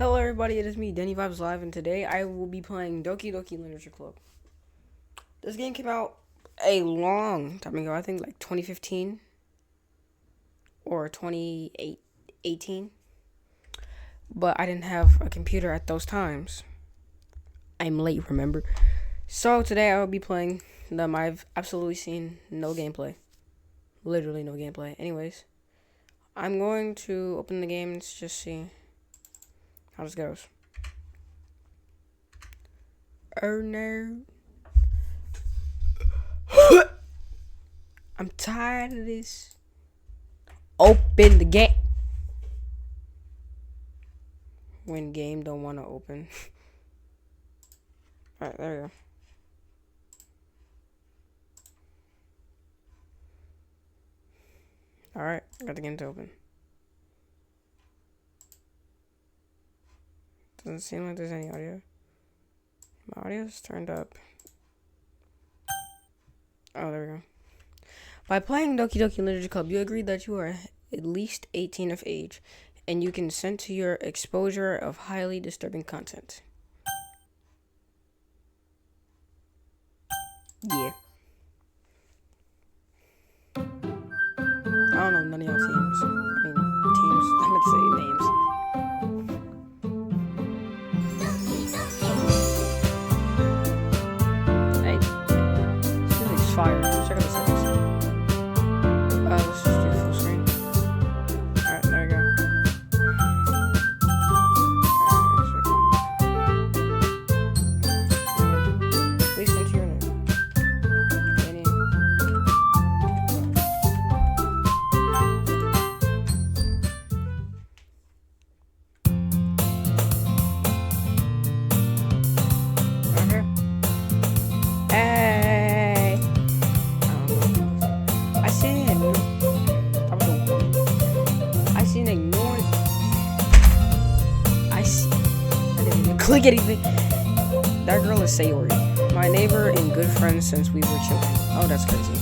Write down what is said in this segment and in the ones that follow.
Hello everybody, it is me, Denny Vibes Live, and today I will be playing Doki Literature Club. This game came out a long time ago, I think like 2015 or 2018, but I didn't have a computer at those times. I'm late, remember? So today I will be playing them. I've absolutely seen no gameplay. Literally no gameplay. Anyways, I'm going to open the game and just see how this goes. Oh no. I'm tired of this. Open the game. When game don't want to open. Alright, there we go. Alright, I got the game to open. Doesn't seem like there's any audio. My audio's turned up. Oh, there we go. By playing Doki Literature Club, you agree that you are at least 18 of age, and you consent to your exposure of highly disturbing content. Yeah. I don't know none of y'all teams. I meant to say names. Fire. Check out the settings. Let's just do full screen. Alright, there we go. Please enter your name. Danny. Okay. Hey. Click anything. That girl is Sayori, my neighbor and good friend since we were children. Oh, that's crazy.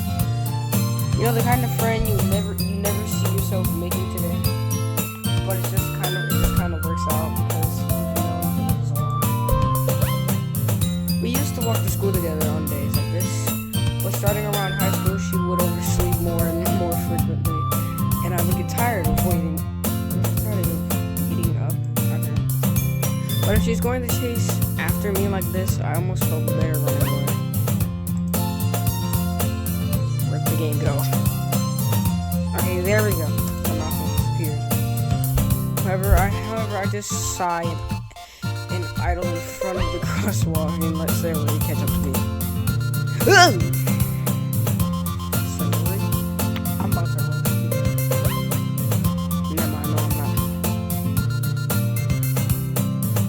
You know, the kind of friend you never see yourself making today, but it just kind of works out because you know. We used to walk to school together on days like this, but starting around high school, she would oversleep more and more frequently, and I would get tired of waiting. But if she's going to chase after me like this, I almost felt better running away. Where'd the game go? Okay, there we go. The mouse disappeared. However, I just sigh and idle in front of the crosswalk and let Sayori catch up to me. Sayori? I'm about to roast you. Never mind, no, I'm not.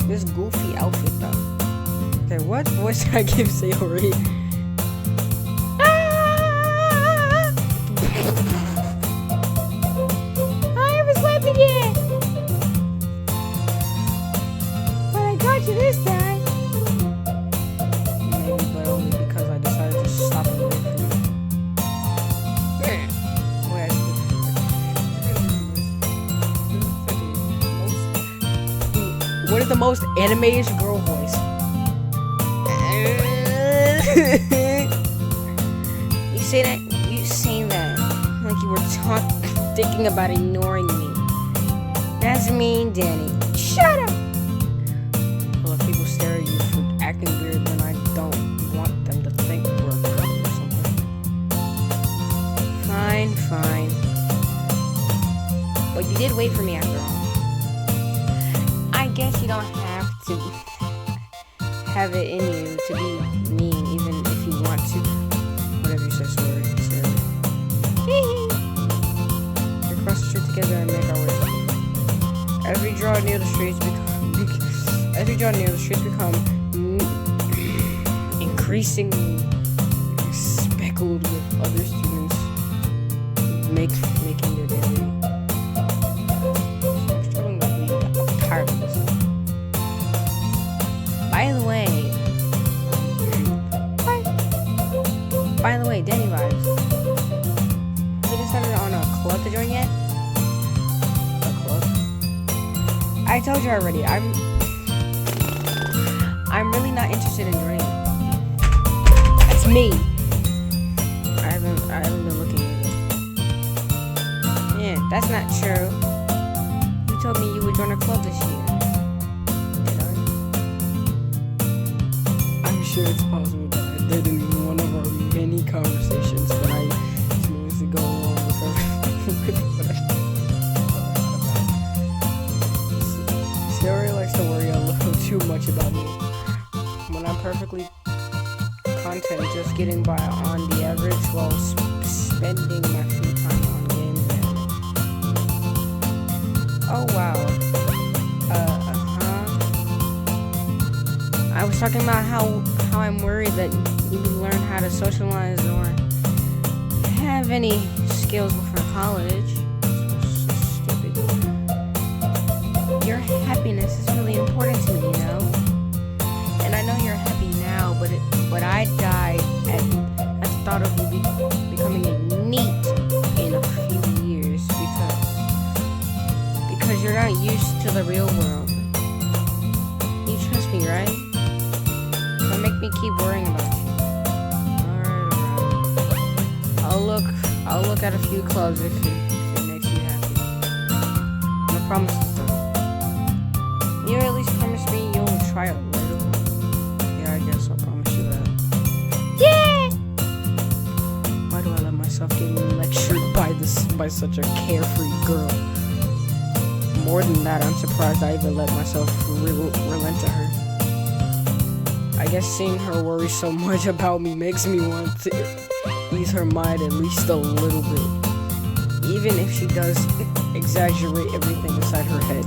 This goofy outfit though. Okay, what voice did I give Sayori? I haven't slept again. But I got you this time. Maybe, but only because I decided to stop away from you. What is the most anime-ish girl voice? You say that like you were thinking about ignoring me. That's mean, Danny. Shut up! Well, if people stare at you for acting weird, then I don't want them to think we're a couple or something. Fine. But you did wait for me after all. I guess you don't have to have it in you to be mean, even if you want to. Whatever you say, sorry. We cross the street together and make our way. As we draw near the streets become increasingly speckled with other students making their daily. By the way, Denny Vibes. Have you decided on a club to join yet? A club? I told you already. I'm really not interested in joining. That's me. I haven't been looking at it. Yeah, that's not true. You told me you would join a club this year. Did I? I'm sure it's possible that I did in one of our many conversations, but I choose to go along with her. Sarah likes to worry a little too much about me when I'm perfectly content just getting by on the average while spending my free time on games and anime. Oh wow. I was talking about how I'm worried that you learn how to socialize or have any skills before college. So stupid. Your happiness is really important to me, you know? And I know you're happy now, but I died at the thought of you becoming a NEET in a few years because you're not used to the real world. You trust me, right? Don't make me keep worrying about you. Alright. I'll look at a few clubs if it makes you happy. No promises though. You at least promise me you'll try a little. Yeah, I guess I'll promise you that. Yeah! Why do I let myself get lectured by such a carefree girl? More than that, I'm surprised I even let myself relent to her. I guess seeing her worry so much about me makes me want to ease her mind at least a little bit. Even if she does exaggerate everything inside her head.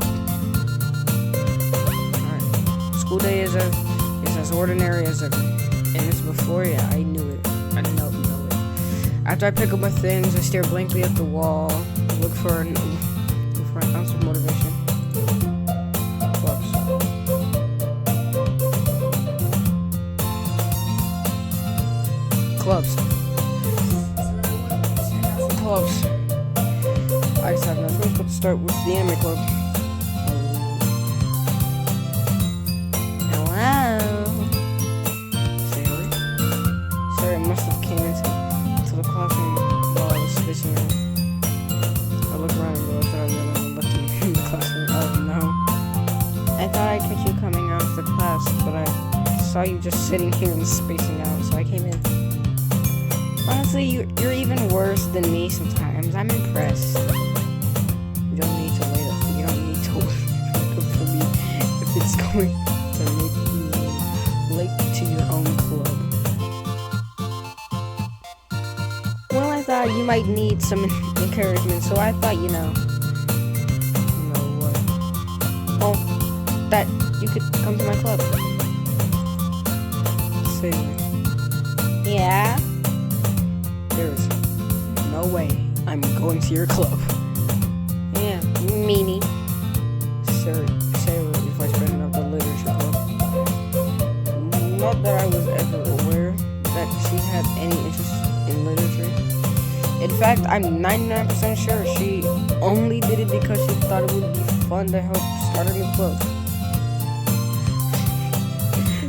Alright. School day is as ordinary as ever. And it's before, yeah, I knew it. I know it. After I pick up my things, I stare blankly at the wall, look for an ounce of motivation. Clubs. I just have no choice but to start with the anime club. Hello. Sarah must have came into the classroom while I was spacing around. I looked around and realized that I was the only one left in the classroom. Oh no. I thought I'd catch you coming out of the class, but I saw you just sitting here and spacing out, so I came in. Honestly, you're even worse than me sometimes. I'm impressed. You don't need to wait up for me if it's going to make you late to your own club. Well, I thought you might need some encouragement, so I thought, you know what? Oh, that you could come to my club. Say, yeah? There is no way I'm going to your club. Yeah, meanie. Sarah is vice president of the literature club. Not that I was ever aware that she had any interest in literature. In fact, I'm 99% sure she only did it because she thought it would be fun to help start a new club.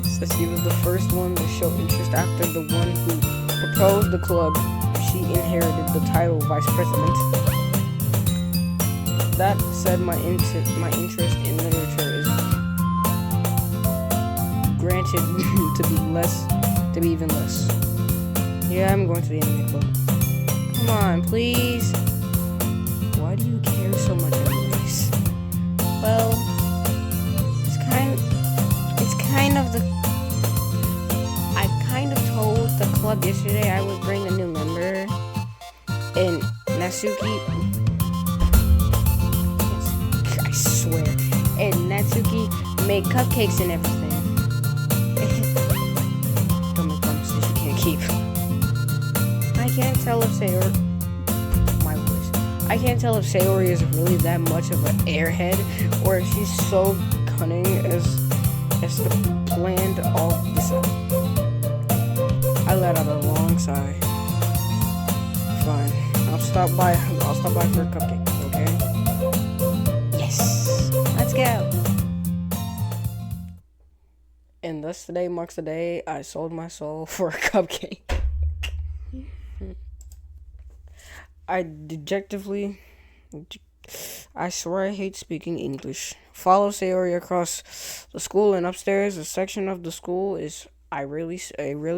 So she was the first one to show interest after the one who proposed the club. She inherited the title vice president. That said, my interest in literature is granted to be even less. Yeah, I'm going to the anime club. Come on, please. Why do you care so much anyways? Well, it's kind of the... I kind of told the club yesterday I would bring a new member, and Natsuki... I swear. And Natsuki made cupcakes and everything. Don't make promises you can't keep. I can't tell if I can't tell if Sayori is really that much of an airhead, or if she's so cunning as to planned all this out. I let out a long sigh. Fine. I'll stop by for a cupcake, okay? Yes. Let's go. And thus today marks the day I sold my soul for a cupcake. I swear I hate speaking English. Follow Sayori across the school and upstairs. A section of the school is I rarely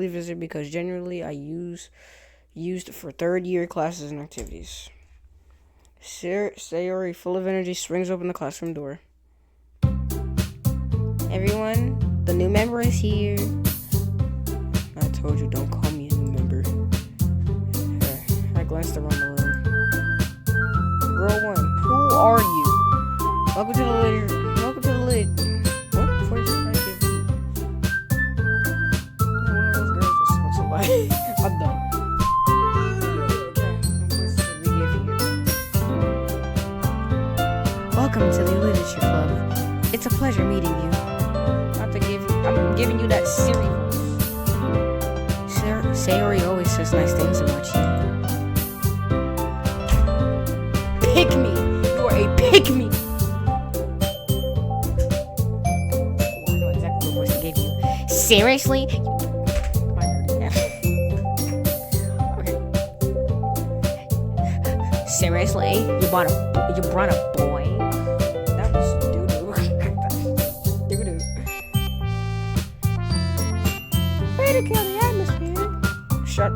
visit because generally I used for third year classes and activities. Sayori, full of energy, swings open the classroom door. Everyone, the new member is here. I told you, don't call me a new member. I glanced around the room. Girl 1, who are you? Welcome to the lid. What? First, I give you. One of those girls that smells somebody. I'm done. Welcome to the Literature Club. It's a pleasure meeting you. I'm giving you that Siri voice. Sayori always says nice things about you. Pick me! You are a pick me! Oh, I know exactly what voice to give you. Seriously? Okay. Seriously? You brought a boy? That was doo-doo. Doo-doo. Way to kill the atmosphere. Shut.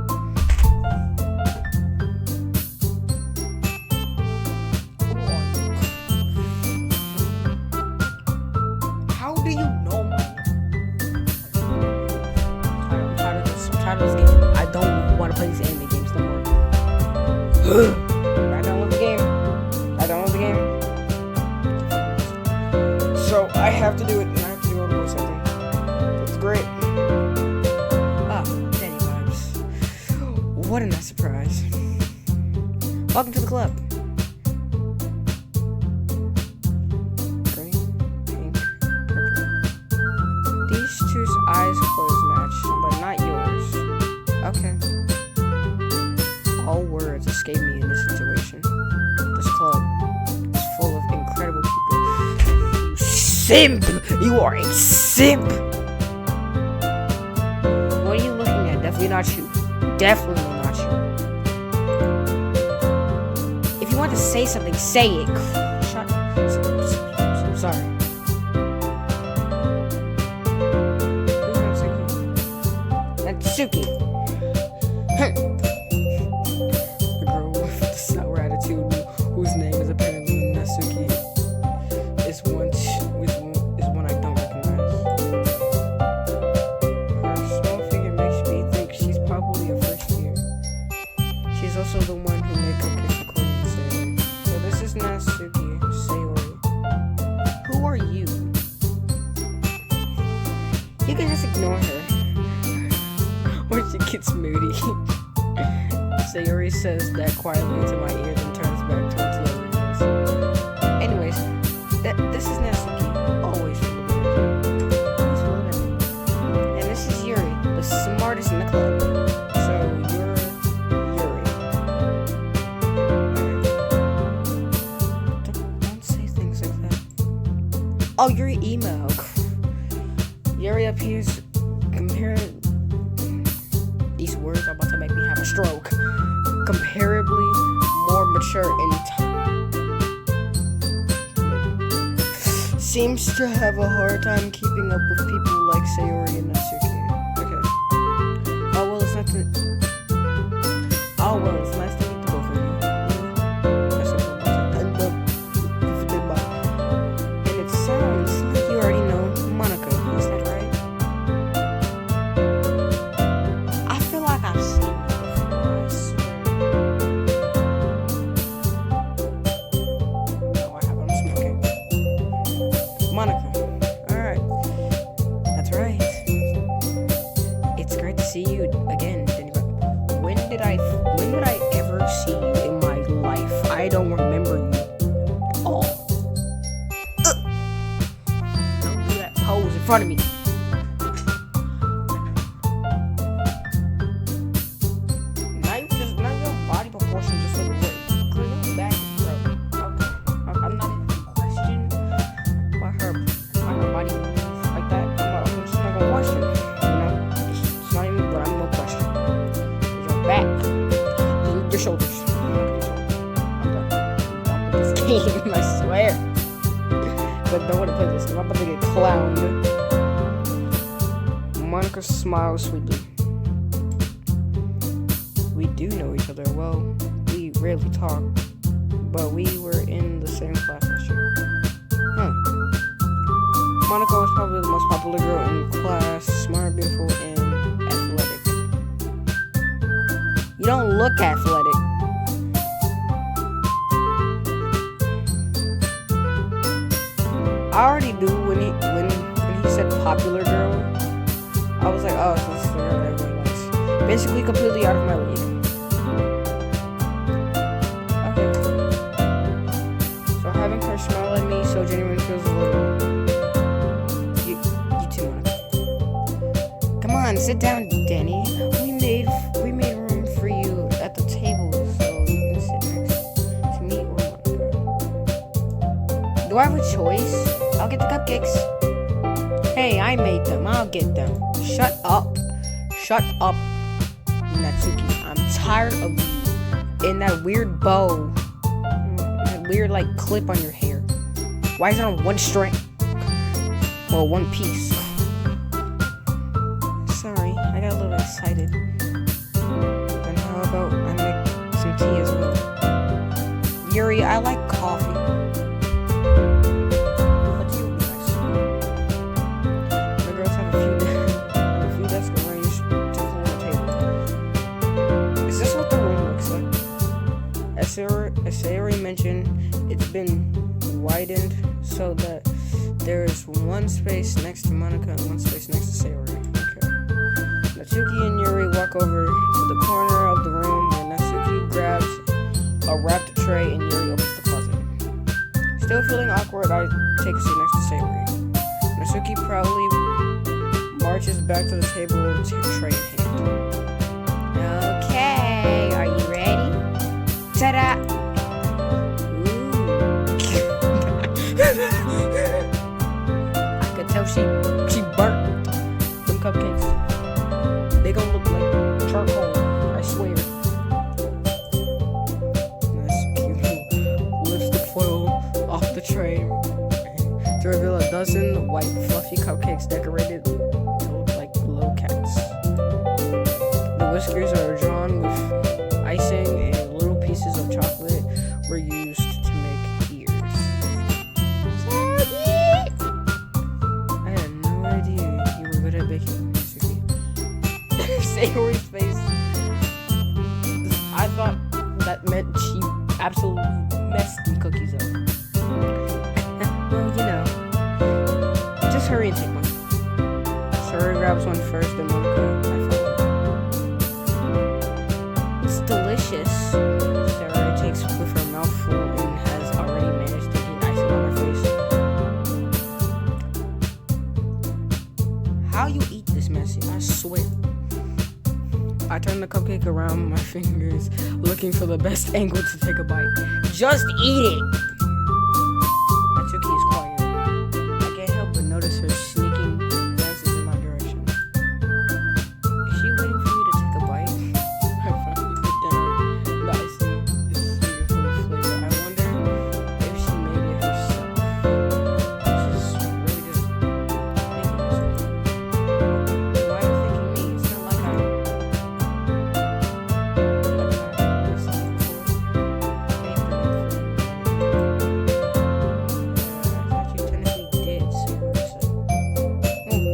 How do you know me? I'm tired of this game. I don't want to play these anime games no more. I download the game. So I have to do it, and I have to go to voice acting. That's great. Danny vibes. What a nice surprise. Welcome to the club. Green, pink, purple. These two's eyes closed match, but not yours. Okay. All words escape me in this situation. This club is full of incredible people. You simp! You are a simp! What are you looking at? Definitely not you. Definitely not you. If you want to say something, say it. Shut up. I'm sorry. Who's Natsuki? Natsuki. The girl with the sour attitude, whose name is apparently Natsuki, is one I don't recognize. Her small figure makes me think she's probably a first year. She's also the one who made cupcakes according to Sayori. So this is Natsuki, Sayori. Who are you? You can just ignore her. Or she gets moody. Sayori says that quietly into my ear, then turns back towards the windows. Anyways, this is Natsuki, always full of energy. And this is Yuri, the smartest in the club. So you're Yuri. Don't say things like that. Oh, Yuri emo. Yuri appears compared. These words are about to make me have a stroke. Comparably more mature in time. Seems to have a hard time keeping up with people like Sayori and Natsuki. Okay. Oh well, it's nice to meet the both of you. And it sounds like you already know Monica. Is that right? I feel like I've seen you before, I swear. No, I haven't. I'm smoking. Monica. Alright. That's right. It's great to see you again, Jenny. When did I ever see you in my life? I don't remember you at all. Don't do that pose in front of me. Now your body proportions just look great. Clean back, bro. Okay. I'm not even question. shoulders. I'm done with this game, I swear. But don't want to play this game. I'm about to get clowned. Monica smiles sweetly. We do know each other well. We rarely talk, but we were in the same class last year. Monica was probably the most popular girl in class, smart, beautiful, and athletic. You don't look athletic. I already knew when he said popular girl. I was like, oh, so this is the girl that everyone likes. Basically, completely out of my league. Okay. So having her smile at me so genuine feels a little. You too, Monica. Come on, sit down, Danny. We made room for you at the table so you can sit next to me or Monica. Do I have a choice? I'll get the cupcakes. Hey, I made them. I'll get them. Shut up. Shut up, Natsuki. I'm tired of you in that weird bow. That weird, like, clip on your hair. Why is it on one string? Well, one piece. Sorry, I got a little excited. Then how about I make some tea as well? Yuri, I like coffee. As Sayori mentioned, it's been widened so that there is one space next to Monica and one space next to Sayori. Okay. Natsuki and Yuri walk over to the corner of the room where Natsuki grabs a wrapped tray and Yuri opens the closet. Still feeling awkward, I take a seat next to Sayori. Natsuki proudly marches back to the table with a tray in hand. Okay, are you ready? Ta-da! I could tell she burnt some cupcakes. They gonna look like charcoal, I swear. Nice, cute. Lipstick foil off the tray to reveal a dozen white fluffy cupcakes decorated to look like little cats. The whiskers are drawn with icing and little pieces of chocolate were used to make ears. I had no idea you were good at baking, Natsuki. Sayori's face. I thought that meant she absolutely messed the cookies up. Well, you know. Just hurry and take one. Sayori grabs one first, then Monica. It's delicious. Sayori takes with her mouth full and has already managed to get icing on her face. How you eat this, Messi? I swear. I turn the cupcake around my fingers, looking for the best angle to take a bite. Just eat it! Natsuki is quiet. I can't help but notice her sneaking glances in my direction. Is she waiting for me to take a bite? I finally put down the icing is sweet full of flavor. I wonder if she made it herself. This is really good. Thank you, Natsuki. Why are you thanking me? It's not like I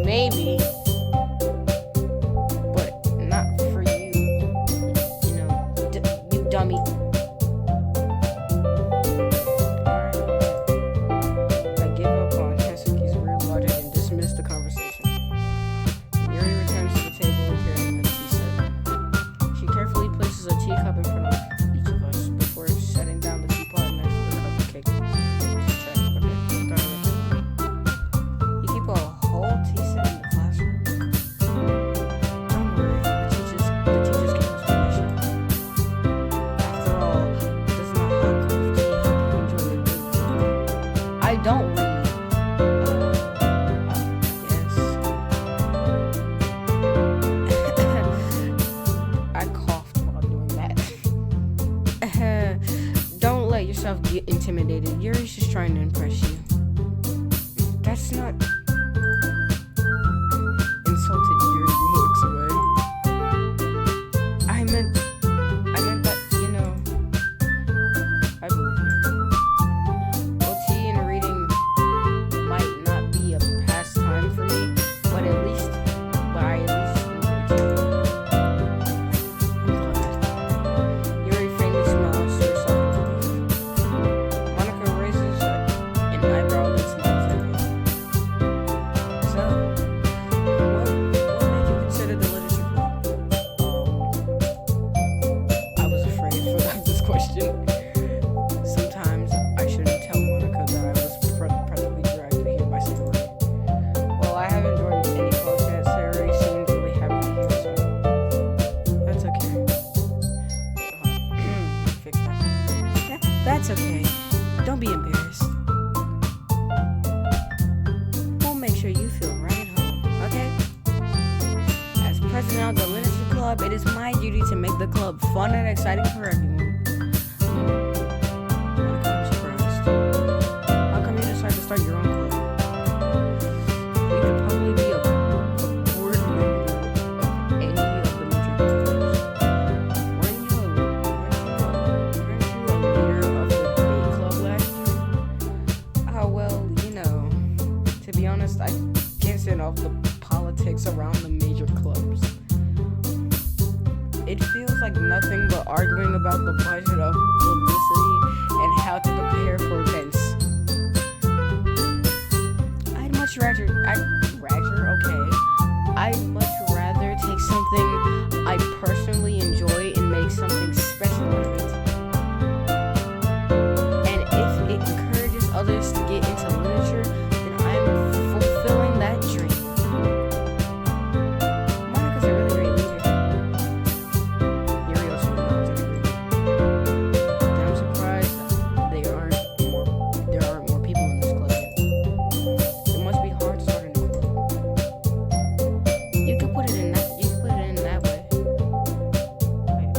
maybe, but not for you, you know, you dummy. I give up on Natsuki's weird logic and dismiss the conversation. Yuri returns to the table carrying a tea set. She carefully places a teacup in front of each of us before setting down the teapot next to the cupcake. You keep a whole tea set in the classroom? Don't worry, the teachers gave us permission. After all, yourself get intimidated. Yuri's just trying to impress you. That's not insulted. Yuri looks away. I meant that, I believe you. OT and reading might not be a pastime for me, but I at least enjoy it. I'm glad. Yuri faintly smiles to herself in relief. Monica raises an eyebrow that smiles at me. So, what made you consider the literature club? I was afraid for this question. Sometimes I shouldn't tell Monica that I was practically dragged here by Sayori. Well, I haven't joined any clubs yet. Sayori seemed really happy to hear, so that's okay. Wait, hold on. Fix that. That's okay. Don't be embarrassed. We'll make sure you feel right at home, okay? As president of the literature club, it is my duty to make the club fun and exciting for everyone. Monica, I'm surprised. How come you decided to start your own club? You could probably be a board member of any of the major clubs. Weren't you a leader of the debate club last year? Oh, well, to be honest, I can't stand all the politics around the major clubs. It feels like nothing but arguing about the budget of publicity and how to prepare for events. I'd much rather take something I personally enjoy and make something special out of it. And if it encourages others to get into literature, then I'm fulfilling that dream. Monica's a really great leader. Yuri also nods in agreement. And I'm surprised there aren't more people in this club yet. It must be hard starting a club. You could put it in that way. Wait.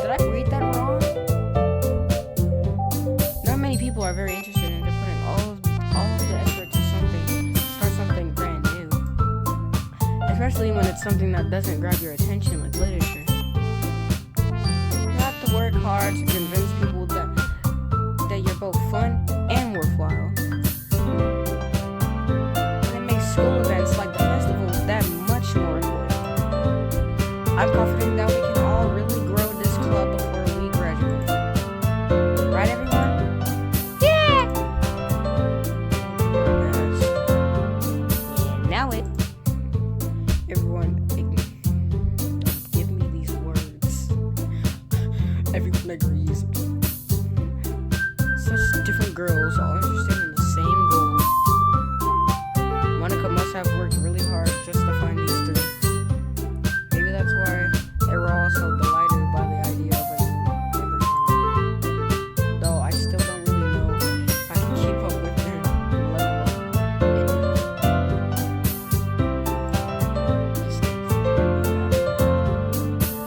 Did I read that wrong? Not many people are very interested in putting all of the effort to start something brand new. Especially when it's something that doesn't grab your attention like literature. You have to work hard to convince people that you're both fun and worthwhile. And it makes school events like the festival that much more important. I'm confident that we can all really grow this club before we graduate. Right, everyone? Yeah! Now it. Everyone, don't give me these words. Everyone agrees. Such different girls, all interested in the same goal. Monica must have worked really hard just to find these three. Maybe that's why they were all so delighted by the idea of a new member joining. Though I still don't really know if I can keep up with their level of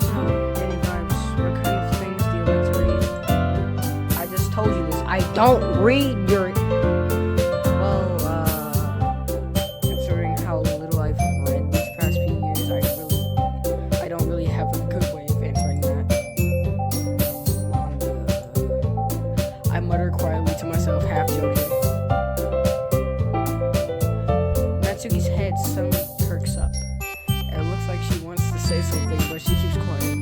So, Danny Vibes, what kind of things do you like to read? I just told you this. I don't read your. Well, considering how little I've read these past few years, I don't really have a good way of answering that. I mutter quietly to myself, half joking. Natsuki's head suddenly perks up. It looks like she wants to say something, but she keeps quiet.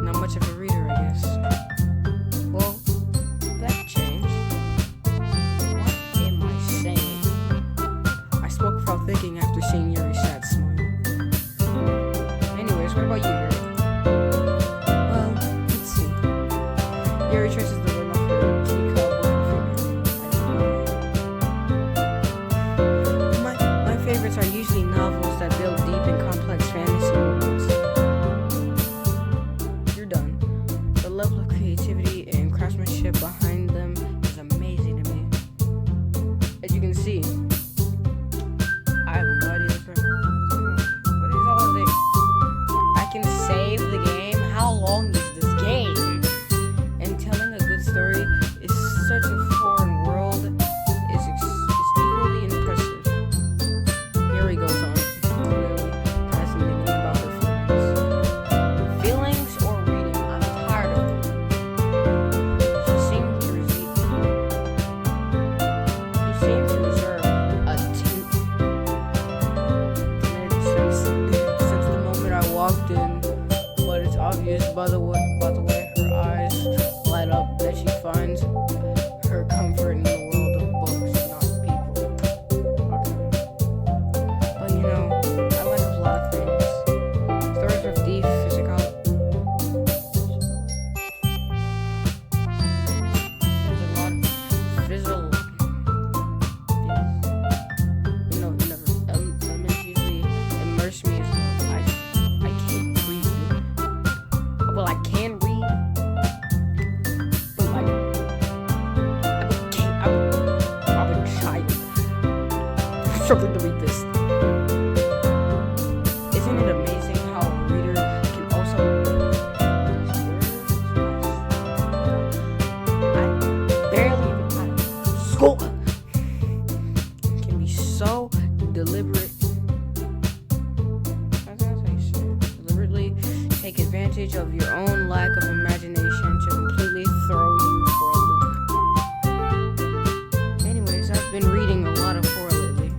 Not much of a reader, I guess. Well, that changed. obvious by the way her eyes light up that she finds her comfort in the world of books, not people. Okay. But you know, I like a lot of things. Stories of thief, physical. There's a lot of physical. You know, never. Elements usually immerse me as well. I can't read. Well, I can read, but like I'm a child struggling to read this. Isn't it amazing how a reader can also I barely even school can be so deliberate. Deliberately take advantage of your own lack of imagination to completely throw you for a loop. Anyways, I've been reading a lot of horror lately.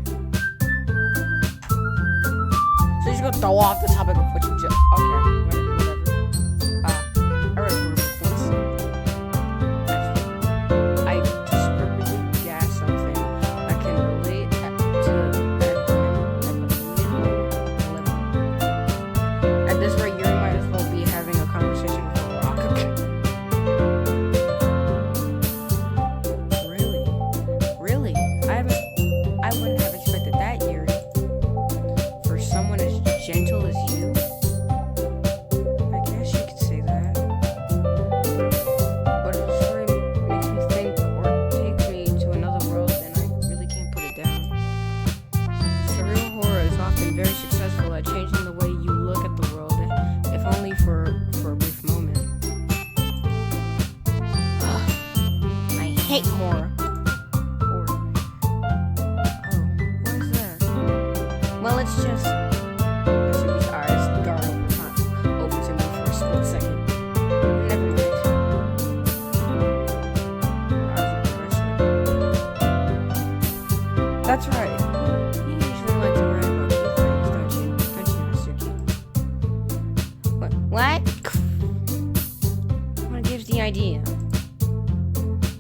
So you're just gonna throw off the topic of what you just. Okay, whatever. I read a horror book once. I desperately gas something I can relate to at At this rate, you might as well be having a conversation with a rock. Really? I wouldn't have expected that, Yuri. For someone as gentle as you. I guess you could say that. But if the story makes me think or takes me to another world, then I really can't put it down. Surreal horror is often very successful at changing the way you look at the world, if only for a brief moment. Ugh, I hate horror. Oh, what is that? Well, it's just Natsuki's eyes dart over to me for a split second. Never mind. Her eyes are wrestling. That's right. You usually like to write about these things, don't you, Natsuki? What? What gives the idea?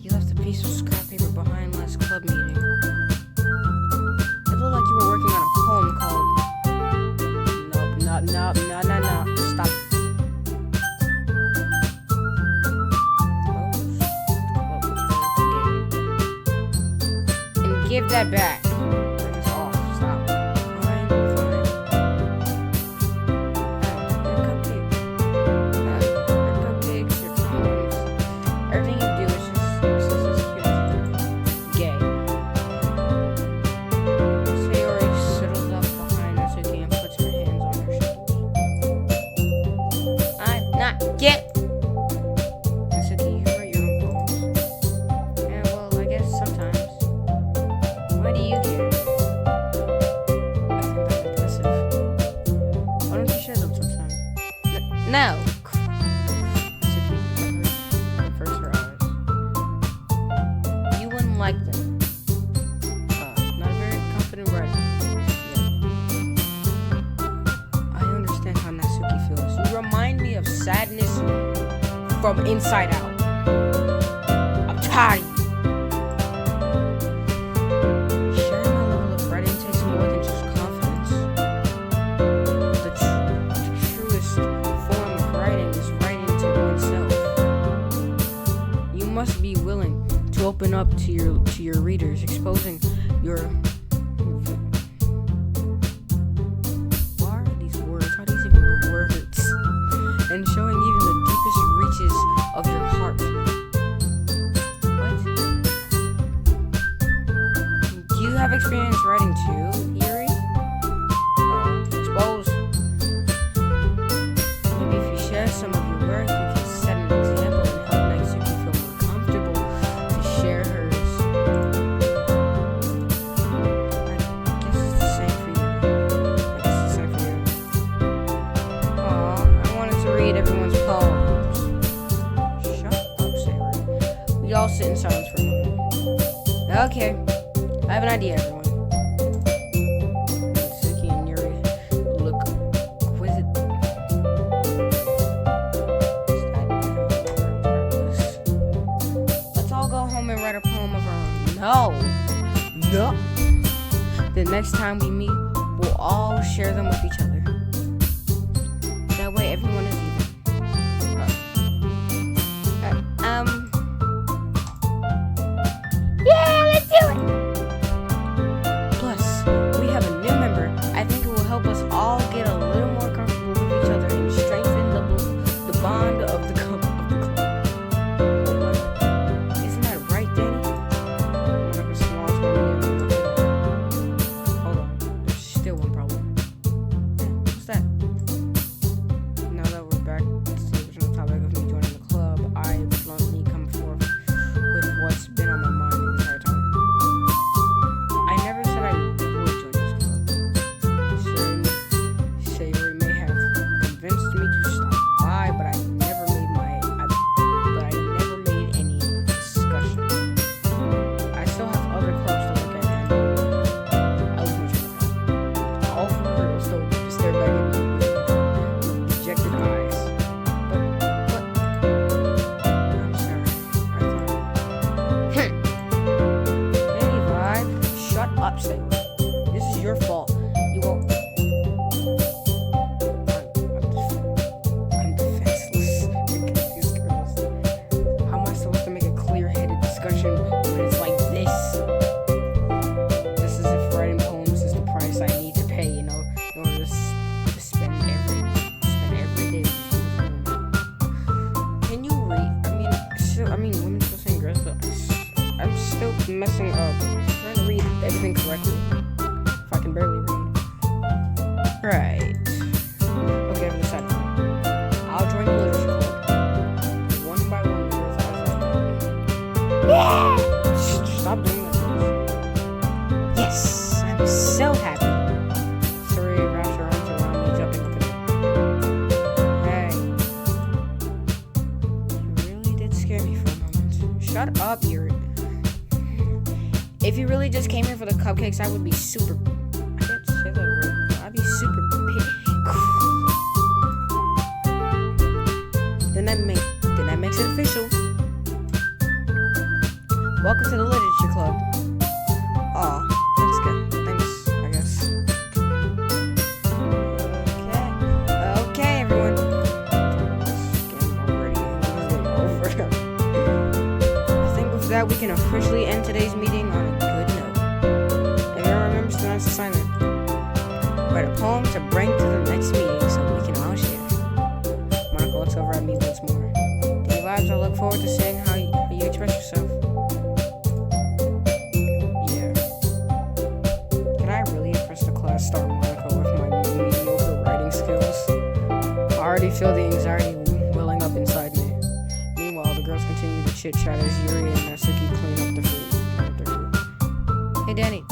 You left a piece of scrap paper behind last club meeting. It looked like you were working on a poem called. No. Stop. And give that back. It's off. Stop. Fine. Your poems, everything you do is just gay. Sayori settles up behind Natsuki and puts her hands on her shoulders. I'm not gay. Natsuki, you write your own poems. Yeah, well, I guess sometimes. Why do you care? I think that's impressive. Why don't you share them sometime? No. Natsuki averts her eyes. You wouldn't like them. Not a very confident writer. Yeah. I understand how Natsuki feels. You remind me of sadness from inside out. I'm tired of you. Sharing my level of writing takes more than just confidence. The truest form of writing is writing to oneself. You must be willing to open up to your readers, exposing your. What are these words? How are these even words? And showing even the deepest reaches of your heart. What? Do you have experience writing too, Yuri? Expose. Maybe if you share some of your work, you can set an example and help Natsuki feel more comfortable to share hers. I guess it's the same for you. Aw, I wanted to read everyone's poems. Shut up, Sayori. We all sit in silence for a moment. Okay, I have an idea, everyone. Natsuki and Yuri look next time we meet, we'll all share them with each other. That way everyone is even. Yeah, let's do it. Plus, we have a new member. I think it will help us all get a little more comfortable with each other and strengthen the bond of the club. Isn't that right, Danny? One of the smallest ones. Hold on, there's still one problem. What's that? Now that we're back to the original topic of me joining the club, I bluntly come forth with what's been on my mind the entire time. I never said I would join this club. Sayori may have convinced me to stop by, but I never made any discussion. I still have other clubs to look at, and I was much more. All four girls still stare back at me with dejected eyes. But I'm sorry. I thought. Hey, Vibe, shut up, Sayori. This is your fault. You won't. I'm defenseless against these girls. How am I supposed to make a clear-headed discussion when it's like this? This is if writing poems is the price I need to pay, in order to spend every day with you. Can you read? Women still saying girls, but I'm still messing up. I'm trying to read everything correctly. If I can barely read. Right. Okay, I've decided. I'll join the literature club. One by one, the girls' eyes light up. Yeah. Stop doing that. Yes, I'm so happy. Sorry, wraps her arms around me, jumping up and hey. You really did scare me for a moment. Shut up, Yuri. If you really just came here for the cupcakes, I would be super. I can't say that word. I'd be super Then that makes it official. Welcome to the literature club. Aw, thanks, I guess. Okay, everyone. This game over. I think with that, we can officially end today's meeting on a good note. Everyone remembers tonight's assignment. Write a poem to bring to the next meeting so we can all share. Monica looks over at me once more. Daily Vibes, I look forward to seeing how you express yourself. Yeah. Can I really impress the class star Monica with my mediocre writing skills? I already feel the anxiety welling up inside me. Meanwhile, the girls continue to chit-chat as Yuri and Natsuki clean up their food. Hey, Danny.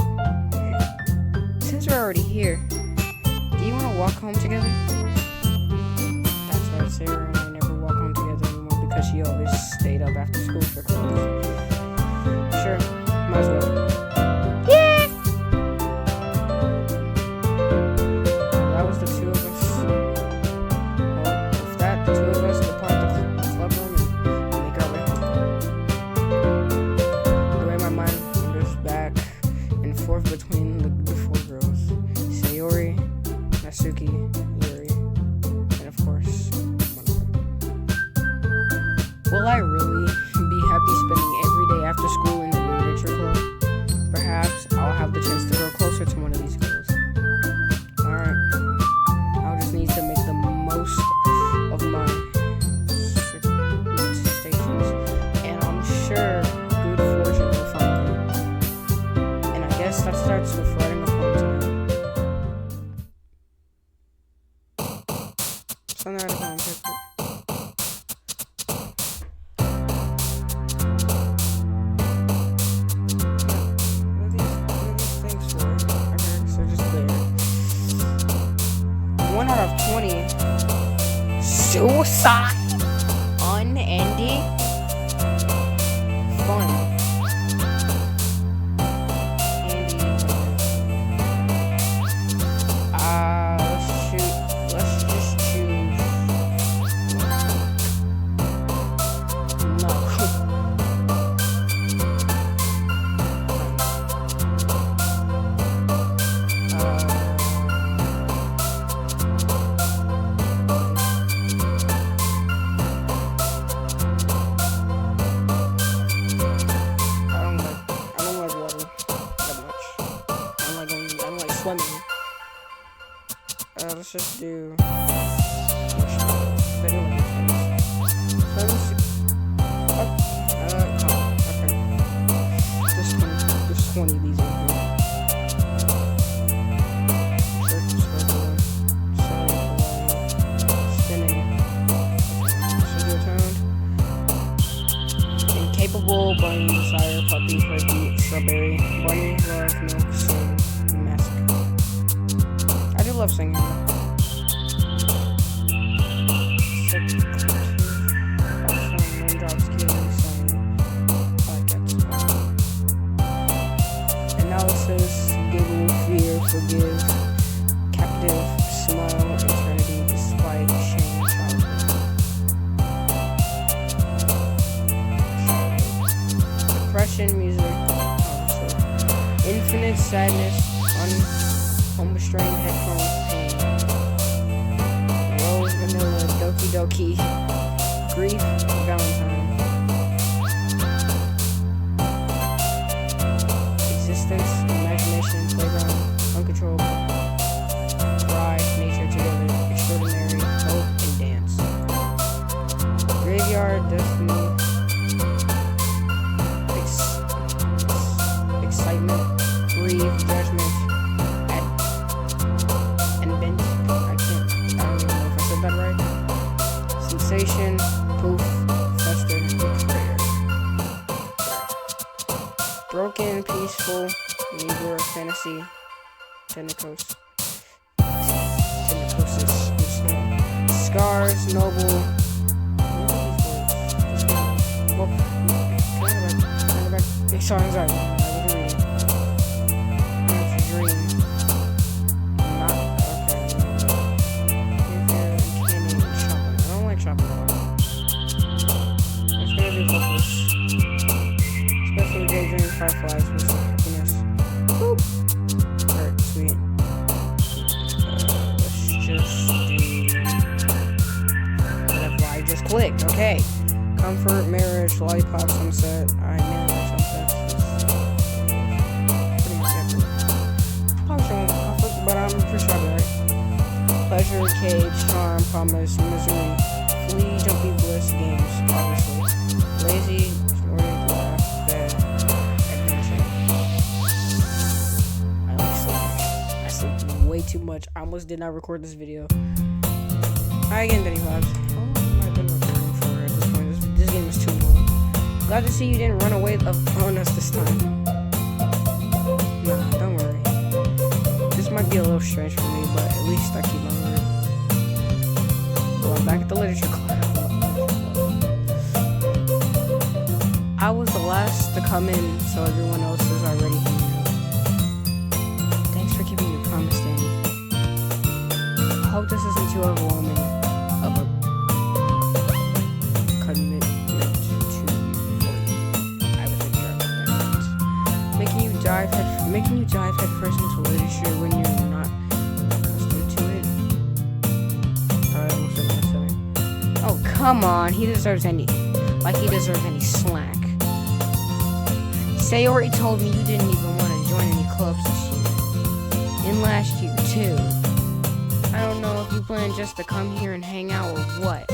Since we're already here, do you want to walk home together? That's right, Sarah and I never walk home together anymore because she always stayed up after school for class. Sure, might as well. Yeah. That was the two of us. Well, with that, the two of us depart the club room and make our way home. The way my mind wanders back and forth between the four girls. Sayori, Natsuki, Yuri, and of course, Monica. Will I really be happy spending every day after school in the literature club? Perhaps I'll have the chance to grow closer to one of these girls. Alright. I'll just need to make the most of my stations, and I'm sure good fortune will find me. And I guess that starts with writing a poem tonight. Something out of poem paper. What are these things for? Okay, so just there. 1 out of 20. Suicide. Unending. Fun. Let's just choose. No. just do marshmallows. They do like marshmallows. So let me see. Okay. There's 20 of these in here. Circle, circle, spinning. Sugar tone. Incapable, bunny, desire, puppy, heartbeat, strawberry, bunny, love, milk, sing, mask. I do love singing. Raindrops, killing, sunny, podcasts. Analysis, giggle, fear, forgive, captive, smile, eternity, despite, shame, childhood. Depression, music, infinite sadness, unrestrained headphones, pain, rose, vanilla, doki doki, grief, valentine, existence, imagination, playground, uncontrollable, cry, nature together, extraordinary, hope, and dance. Graveyard, destiny, excitement, grieve, judgment, and bent. I don't even know if I said that right. Sensation, poof, fester, prayer. Broken, peaceful, meager, fantasy, tentacles, scars, noble. Sorry. Dream. Not okay. I don't like chocolate at all. It's gonna do hopeless. Especially daydream fireflies with some happiness. Boop. Alright, sweet. Let's just do whatever I just clicked. Okay. Comfort, marriage, lollipop, sunset. I knew that sunset. Pretty much everything. Probably showing conflict, but I'm pretty sure I'll be right. Pleasure, cage, charm, promise, misery, flee, jumpy, bliss, games, obviously. Lazy, snorting, laugh, bed, adventure. I like sleeping. I sleep way too much. I almost did not record this video. Hi again, Betty Vibes. This game is too long. Glad to see you didn't run away on us this time. Nah, don't worry. This might be a little strange for me, but at least I keep my word. Well, I'm back at the literature club. I was the last to come in, so everyone else is already here. Thanks for keeping your promise, Danny. I hope this isn't too overwhelming of a commitment to you. I was unsure about that. Making you dive head first into literature when you're not accustomed to it. Oh, come on. He deserves any slack. Sayori told me you didn't even want to join any clubs this year. And last year, too. I don't know if you plan just to come here and hang out or what.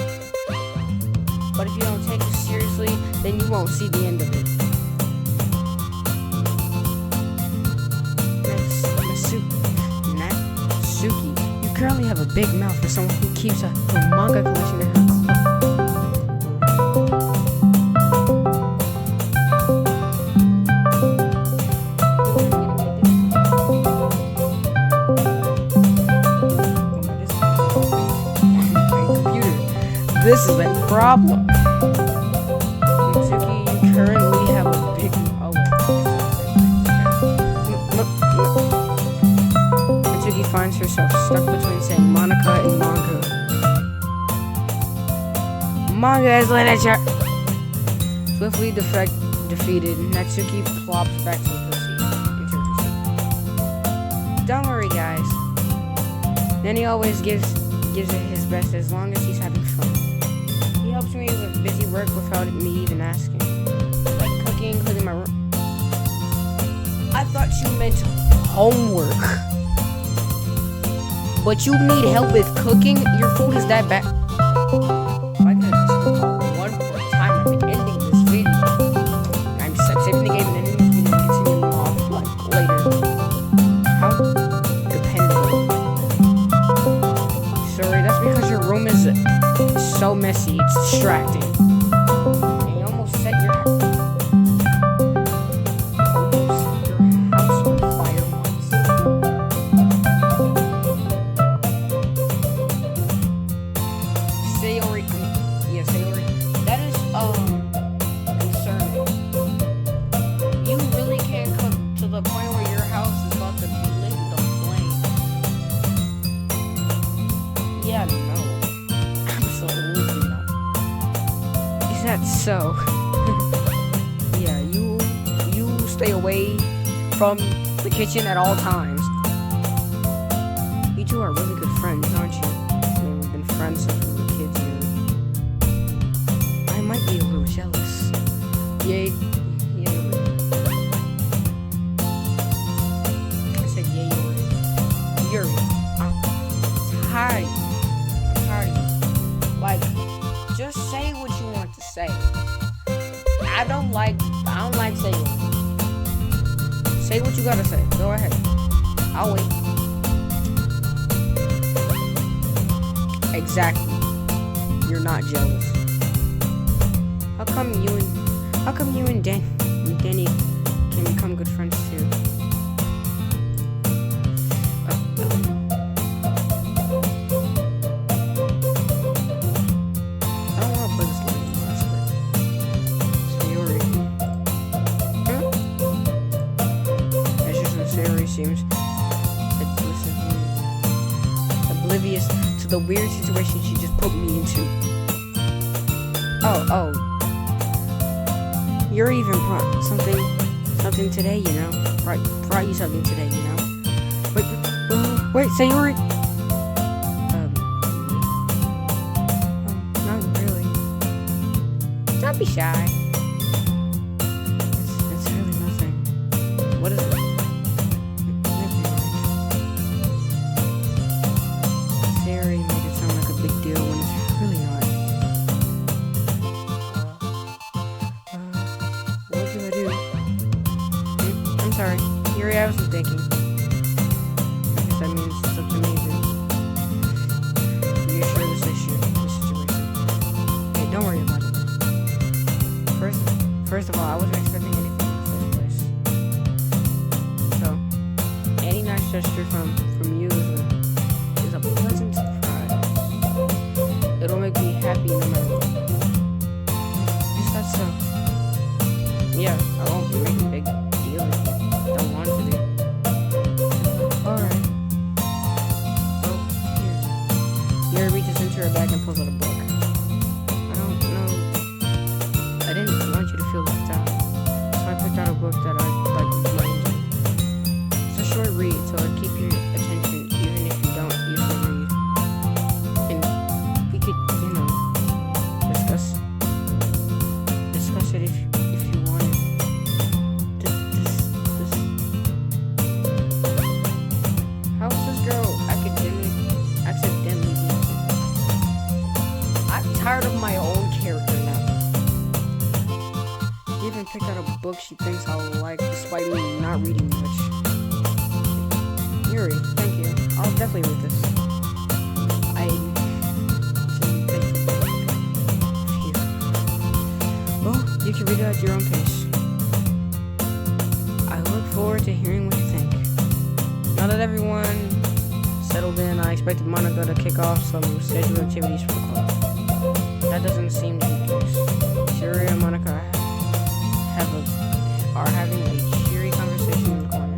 But if you don't take it seriously, then you won't see the end of it. Natsuki, you currently have a big mouth for someone who keeps a manga collection in her club. This is a problem. Natsuki, you currently have a big... Natsuki finds herself stuck between saying Monica and manga. Manga is literature. Swiftly defeated, Natsuki plops back into her seat. Don't worry, guys. Then he always gives it his best as long as he's having fun. He helps me with busy work without me even asking. Like cooking, cleaning my room. I thought you meant homework. but you need help with cooking. Your food is that bad. If I could have just one more time, I'd be ending this video. I'm saving the game and ending this video and continuing off like later. How dependable. Sorry, that's because your room is so messy. It's distracting. And you almost set your house on fire once. Sayori, Sayori, that is concerning. You really can't cook to the point where your house is about to be lit in the flame. Yeah, no, absolutely not. Is that so? Yeah, you stay away from the kitchen at all times. You two are really good friends, aren't you? I mean, we've been friends since we were kids. I might be a little jealous. Yay. I said yay, Yuri. I'm tired. I'm tired of you. Like, just say what you want to say. I don't like saying it. Say what you gotta say. Go ahead. I'll wait. Exactly. You're not jealous. How come you and Danny can become good friends too? I don't want to play this game anymore, I swear. Sayori. It's just when Sayori seems oblivious to the weird situation she just put me into. Oh. You're even brought something today, you know? Brought you something today, you know? Wait, Sayori. Not really. Don't be shy. It's really nothing. What is it? Never mind. Sayori made it sound like a big deal when it's really not. What do I do? I'm sorry. Yuri, I wasn't thinking. I guess that means it's up to me to reassure this situation. Hey, don't worry about it. First of all, I wasn't expecting anything in the first place. So, any nice gesture from you is a pleasant surprise. It'll make me happy no matter what. Is that so? Yeah, I won't be making a big deal if you don't want to do. Alright. Oh, here. Mary reaches into her bag and pulls out a book. I don't know. I didn't want you to feel left out. So I picked out a book that I like mind. It's a short read, so it'll keep your attention even if you don't usually read. And we could, discuss it if you wanted. How is this girl accidentally missing? I'm tired of my own character now. She even picked out a book she thinks I'll like, despite me not reading much. Yuri, thank you. I'll definitely read this. Well, you can read it at your own pace. I look forward to hearing what you think. Now that everyone settled in, I expected Monica to kick off some scheduled activities for the club. That doesn't seem to be the case. Shuri and Monica are having a cheery conversation in the corner.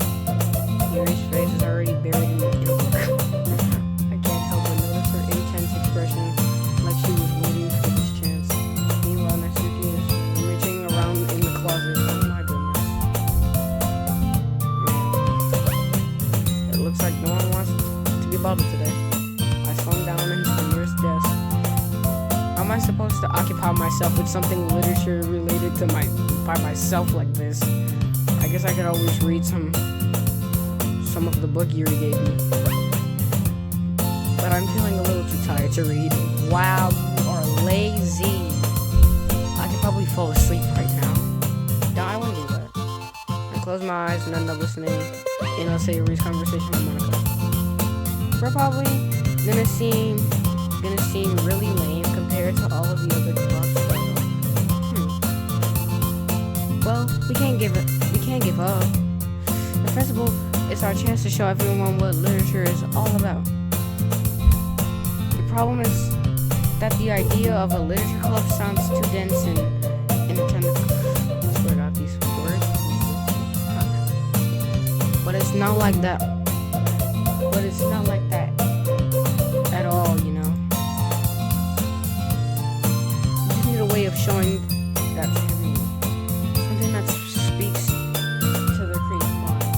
Yuri's face is already buried in a book. I can't help but notice her intense expression, like she was waiting for this chance. Meanwhile, Natsuki is rummaging around in the closet. Oh my goodness. Man. It looks like no one wants to be bothered today. I slung down into the nearest desk. How am I supposed to occupy myself with something literature related to by myself like this? I guess I could always read some of the book Yuri gave me. I'm feeling a little too tired to read. Wow, you are lazy. I could probably fall asleep right now. No, I wouldn't do that. I close my eyes and end up listening in a Sayori's conversation with Monica. We're probably gonna seem really lame compared to all of the other clubs. Well, we can't give up. The festival is our chance to show everyone what literature is all about. The problem is that the idea of a literature club sounds too dense and intended. I swear out these words. But it's not like that. At all, you know. You just need a way of showing that to everyone. Something that speaks to their creative minds.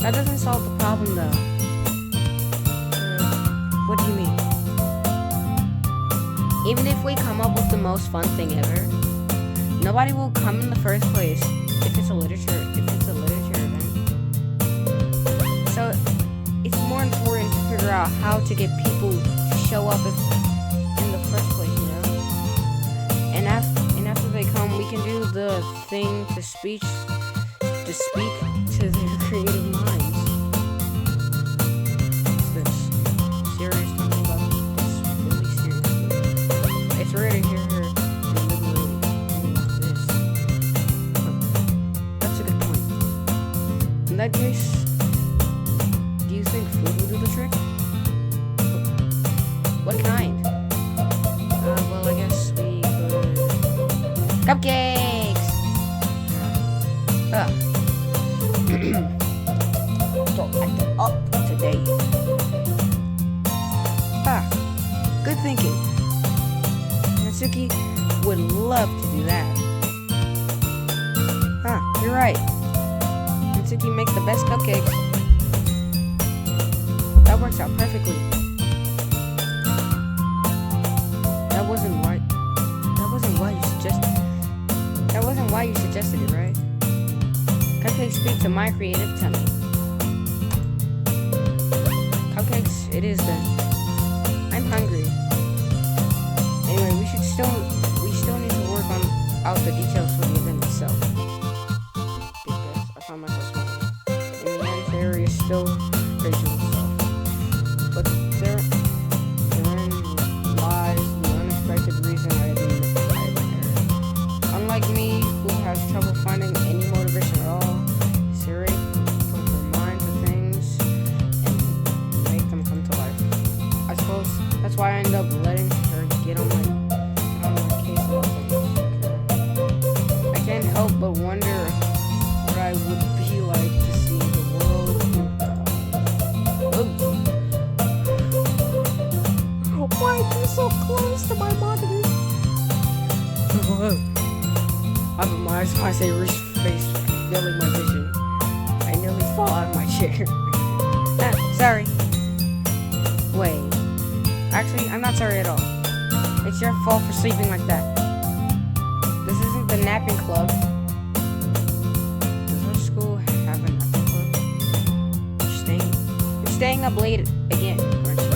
That doesn't solve the problem though. What do you mean? Even if we come up with the most fun thing ever, nobody will come in the first place if it's a literature event. So it's more important to figure out how to get people to show up in the first place, you know? And after they come, we can do the thing to speak to their creative minds. What's this? Serious talking about this really seriously. It's rare to hear her deliberately like this. That's a good point. In that case, do you think food will do the trick? What kind? Well, I guess we could... Cupcakes! Don't act up today. Good thinking. Natsuki would love to do that. You're right. Natsuki makes the best cupcakes. That works out perfectly. That wasn't why you suggested it, right? Cupcakes speak to my creative tummy. Cupcakes, it is then. I'm hungry. Anyway, we still need to work out the details for the event itself. Because I found myself smiling. In the end, Sayori is still praising himself. But therein lies the unexpected reason I admire. Unlike me, who has trouble finding any motivation at all, Sayori put her mind to things and make them come to life. I suppose that's why I end up letting her get on my case about things. I can't help but wonder what I would be like to see the world. Why are you so close to my monitor? I put my eyes on Sayori's face, filling my vision. I nearly fall out of my chair. Sorry. Wait. Actually, I'm not sorry at all. It's your fault for sleeping like that. This isn't the napping club. Does our school have a napping club? You're staying up late again, aren't you?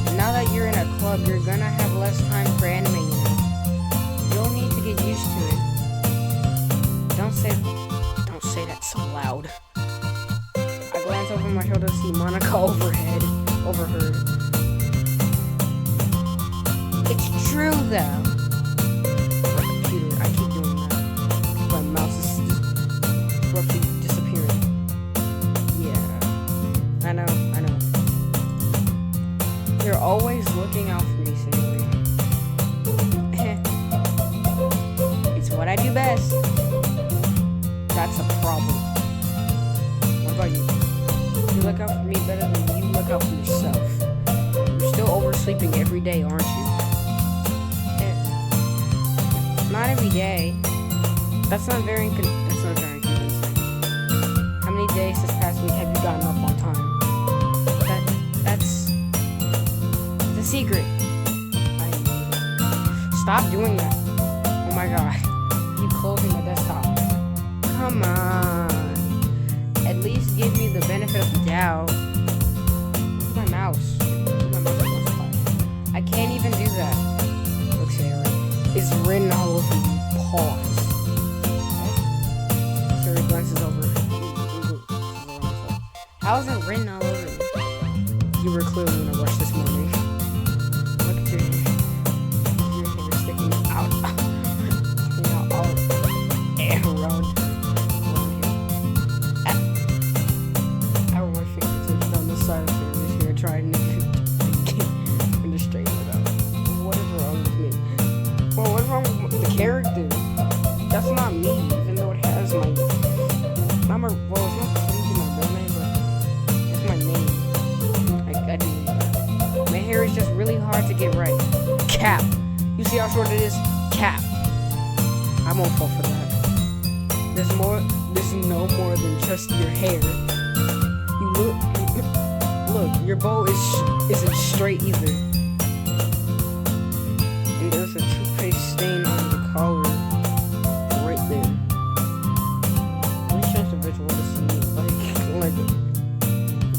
And now that you're in a club, you're gonna have less time for anime, you know. You'll need to get used to it. Don't say that so loud. I glance over my shoulder to see Monica overheard. It's true though. My computer, I keep doing that. My mouse is roughly disappearing. Yeah. I know. You're always looking out for me, Sayori. It's what I do best. That's a problem. What about you? You look out for me better than you look out for yourself. You're still oversleeping every day, aren't you? Not every day. That's not very convincing. How many days this past week have you gotten up on time? That's the secret. Stop doing that. Oh my god. Keep closing my desktop. Come on. at least give me the benefit of the doubt. Where's my mouse? I can't even do that. Look, Sarah. It's written all over you. Pause. Okay. Sarah glances over. How is it written all over you? You were clearly in a rush this morning. Look at your hair. Your hair is sticking out. Sticking out all around. I want my fingertips down the side of Sarah's hair trying to straighten it out. What is wrong with me? Well, what's wrong with the character? That's not me, even though it has my... Not my... Well, it's not technically my real name, but it's my name. I didn't know that. My hair is just really hard to get right. Cap. You see how short it is? Cap. I won't fall for that. There's no more than just your hair. You look, your bow isn't straight either. And there's a toothpaste stain on the collar right there. Let me change the visual to see like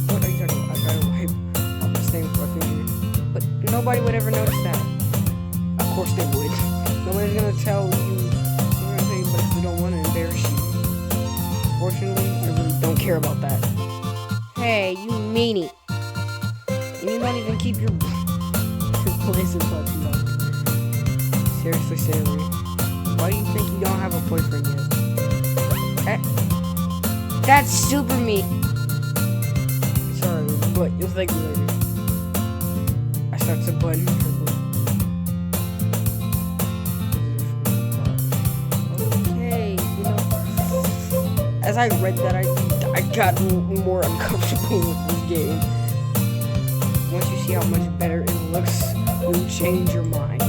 what are you talking about? I gotta wipe off the stain with my finger. But nobody would ever notice that. Of course they would. Nobody's gonna tell you, but if we don't want to embarrass you. Fortunately, I really don't care about that. Hey, you meanie. And you don't even keep your blazer button up. Seriously, Sailor. Why do you think you don't have a boyfriend yet? That's super me. Sorry, but you'll thank me later. I start to button her book. As I read that, I got more uncomfortable with this game. Once you see how much better it looks, you'll change your mind.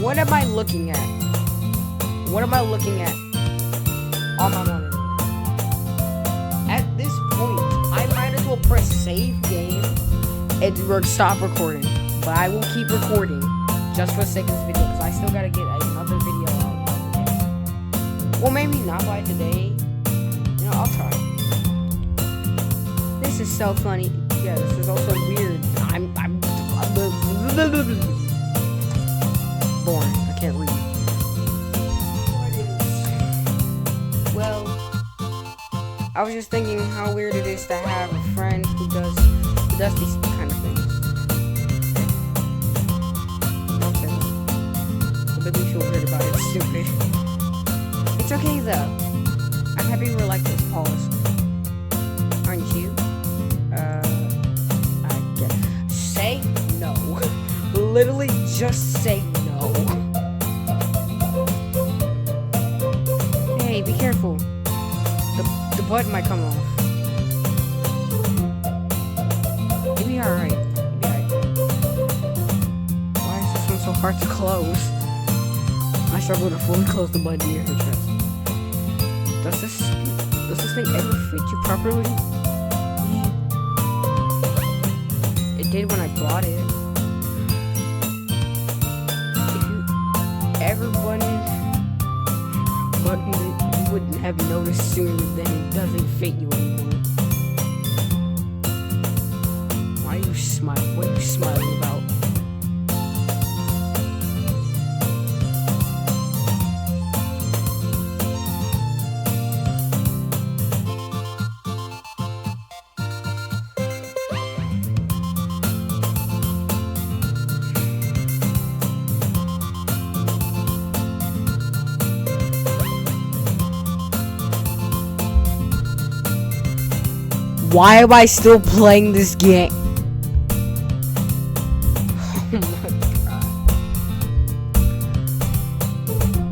What am I looking at? What am I looking at on my monitor? At this point, I might as well press save game and stop recording. But I will keep recording. Just for the sake of this video, because I still gotta get another video out today. Well, maybe not by today. You know, I'll try. This is so funny. Yeah, this is also weird. I'm boring. I can't read. Well, I was just thinking how weird it is to have a friend who does these kind of things. But we feel weird about it. Stupid. It's okay though. I'm happy we're like this. Pause. Aren't you? I guess. Say no. Literally just say no. Hey, be careful. The button might come off. You'll be alright. Why is this one so hard to close? I struggle to fully close the button near her chest. Does this thing ever fit you properly? It did when I bought it. If you ever buttoned it, you wouldn't have noticed sooner than it doesn't fit you anymore. Why are you smiling? What are you smiling about? Why am I still playing this game? Oh my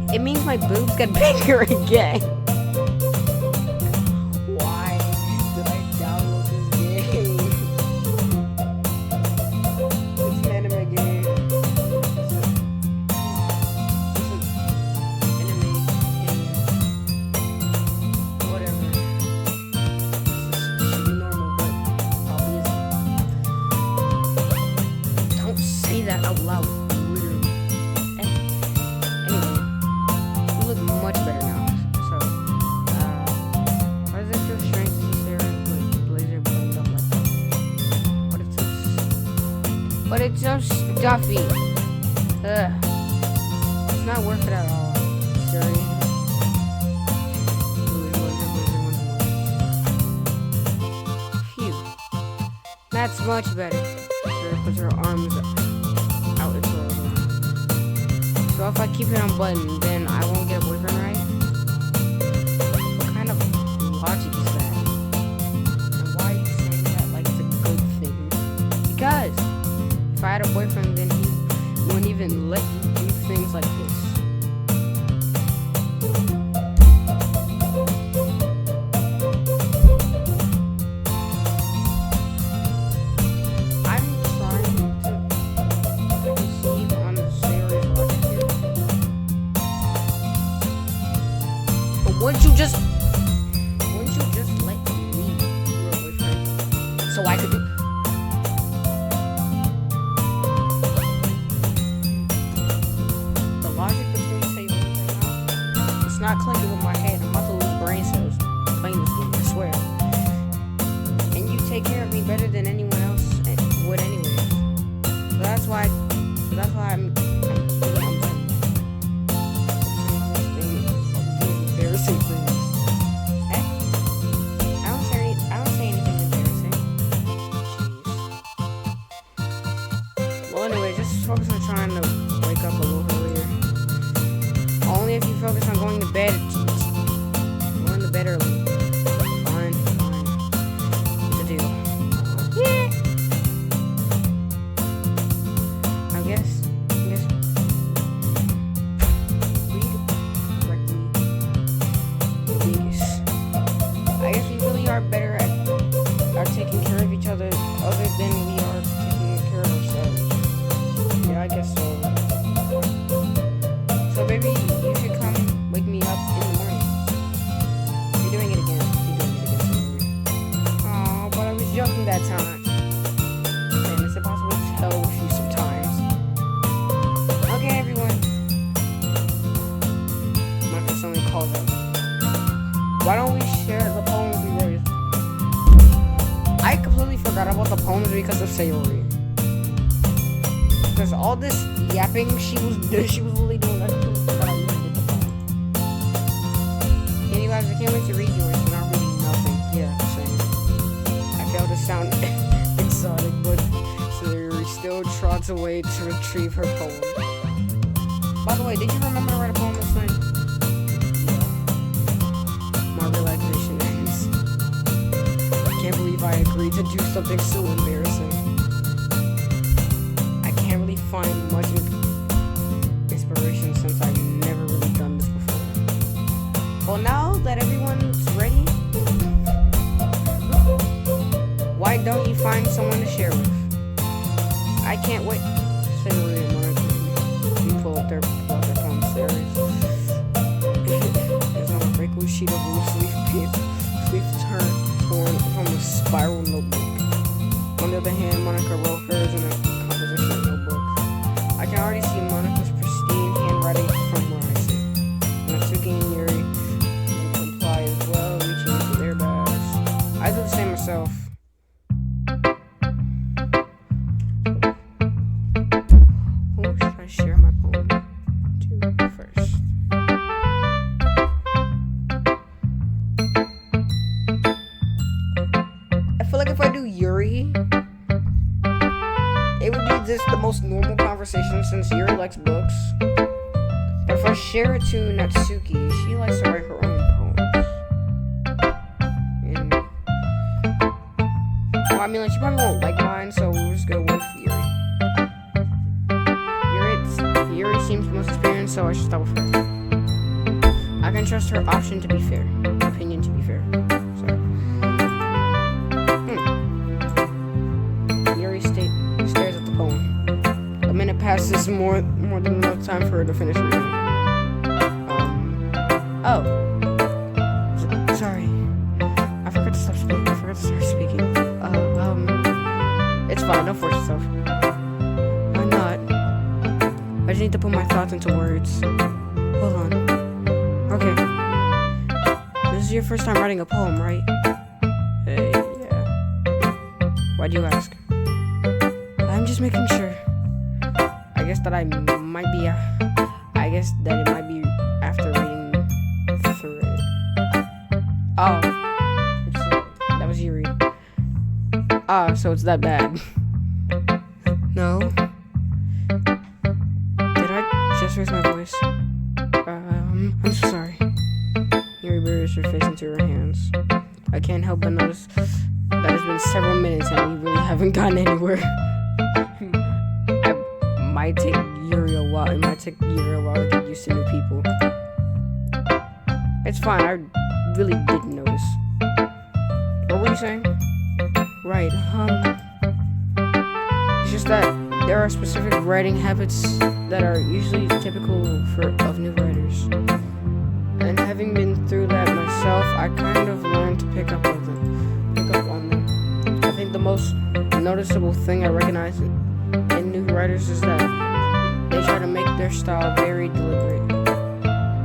god. It means my boobs got bigger again. Why did I download this game? It's an anime game. Out loud, literally. Anyway, you look But it's so stuffy. Ugh. It's not worth it at all. Sorry. Phew. That's much better. Sure, puts her arms out its world. So if I keep it on button, then I won't get a boyfriend, right? What kind of logic is that? And why are you saying that like it's a good thing? Because if I had a boyfriend, then he wouldn't even let you do things like this. I'm trying to perceive on the series logic here. But wouldn't you just let me be your boyfriend so I could do? The logic between saying right now, it's not clicking with my head. I'm about to lose brain cells playing this game, I swear. And you take care of me better than anyone else would anyway. So that's why I'm embarrassing things. Hey, I don't say anything embarrassing. Jeez. Well, anyway, just focus on trying to wake up a little earlier. Only if you focus on going to bed. Going to bed early. Fine. What's the deal? Yeah. I guess. Read correctly. I guess we really are better at taking care of each other than we are taking care of ourselves. Yeah, I guess so. So baby, you should come wake me up in the morning. You're doing it again. Oh, but I was joking that time. Man, it's impossible to tell with you sometimes. Okay, everyone. Monica suddenly calls out. Why don't we share the poems we wrote? I completely forgot about the poems because of Sayori. Because all this yapping she was really doing, I completely forgot I even did the poem. Anyways, I can't wait to read yours. You're not reading nothing. Yeah, same. I failed to sound exotic, but Sayori still trots away to retrieve her poem. By the way, did you remember to write a poem this night? My relaxation ends. I can't believe I agreed to do something so embarrassing. I can't really find much inspiration since I've never really done this before. Well, now that everyone's ready, why don't you find someone to share with? I can't wait. Say the word, Monica. You pull up their poem series. It's on a breakable sheet of loose leaf paper, torn from a spiral notebook. On the other hand, Monica wrote hers in a composition notebook. I can already see Monica's pristine handwriting from where I sit. Natsuki and Yuri comply as well, reaching for their bags. I do the same myself. Who should I share my poem to first? I feel like if I do Yuri, it would be just the most normal conversation since Yuri likes books. But if I share it to Natsuki, she likes to write her own poems. And, well, I mean, like, she probably won't like mine, so we'll just go with Yuri. Yuri seems the most experienced, so I should start with her. I can trust her opinion to be fair. So. Yuri stares at the poem. A minute passes, more than enough time for her to finish reading. Sorry. I forgot to start speaking. It's fine, don't force yourself. Why not? I just need to put my thoughts into words. Hold on. Okay. This is your first time writing a poem, right? Hey, yeah. Why'd you ask? I'm just making sure. guess that I might be. I guess that it might be after reading through it. Oh, that was Yuri. Ah, so it's that bad. No. Did I just raise my voice? I'm so sorry. Yuri buries her face into her hands. I can't help but notice that it's been several minutes and we really haven't gotten anywhere. It might take Yuri a while to get used to new people. It's fine, I really didn't notice. What were you saying? Right, it's just that there are specific writing habits that are usually typical of new writers. And having been through that myself, I kind of learned to pick up on them. I think the most noticeable thing I recognize in new writers is that they try to make their style very deliberate.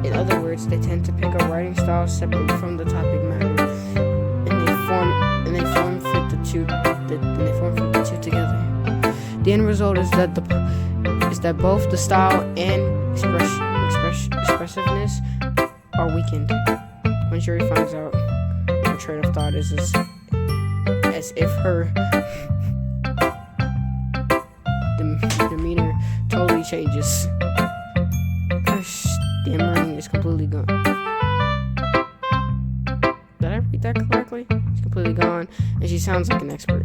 In other words, they tend to pick a writing style separate from the topic matter, and they form fit the two together. The end result is that both the style and expressiveness are weakened. When Yuri finds out, her train of thought is as if her demeanor totally changes. Her stammering is completely gone. Did I read that correctly? It's completely gone, and she sounds like an expert.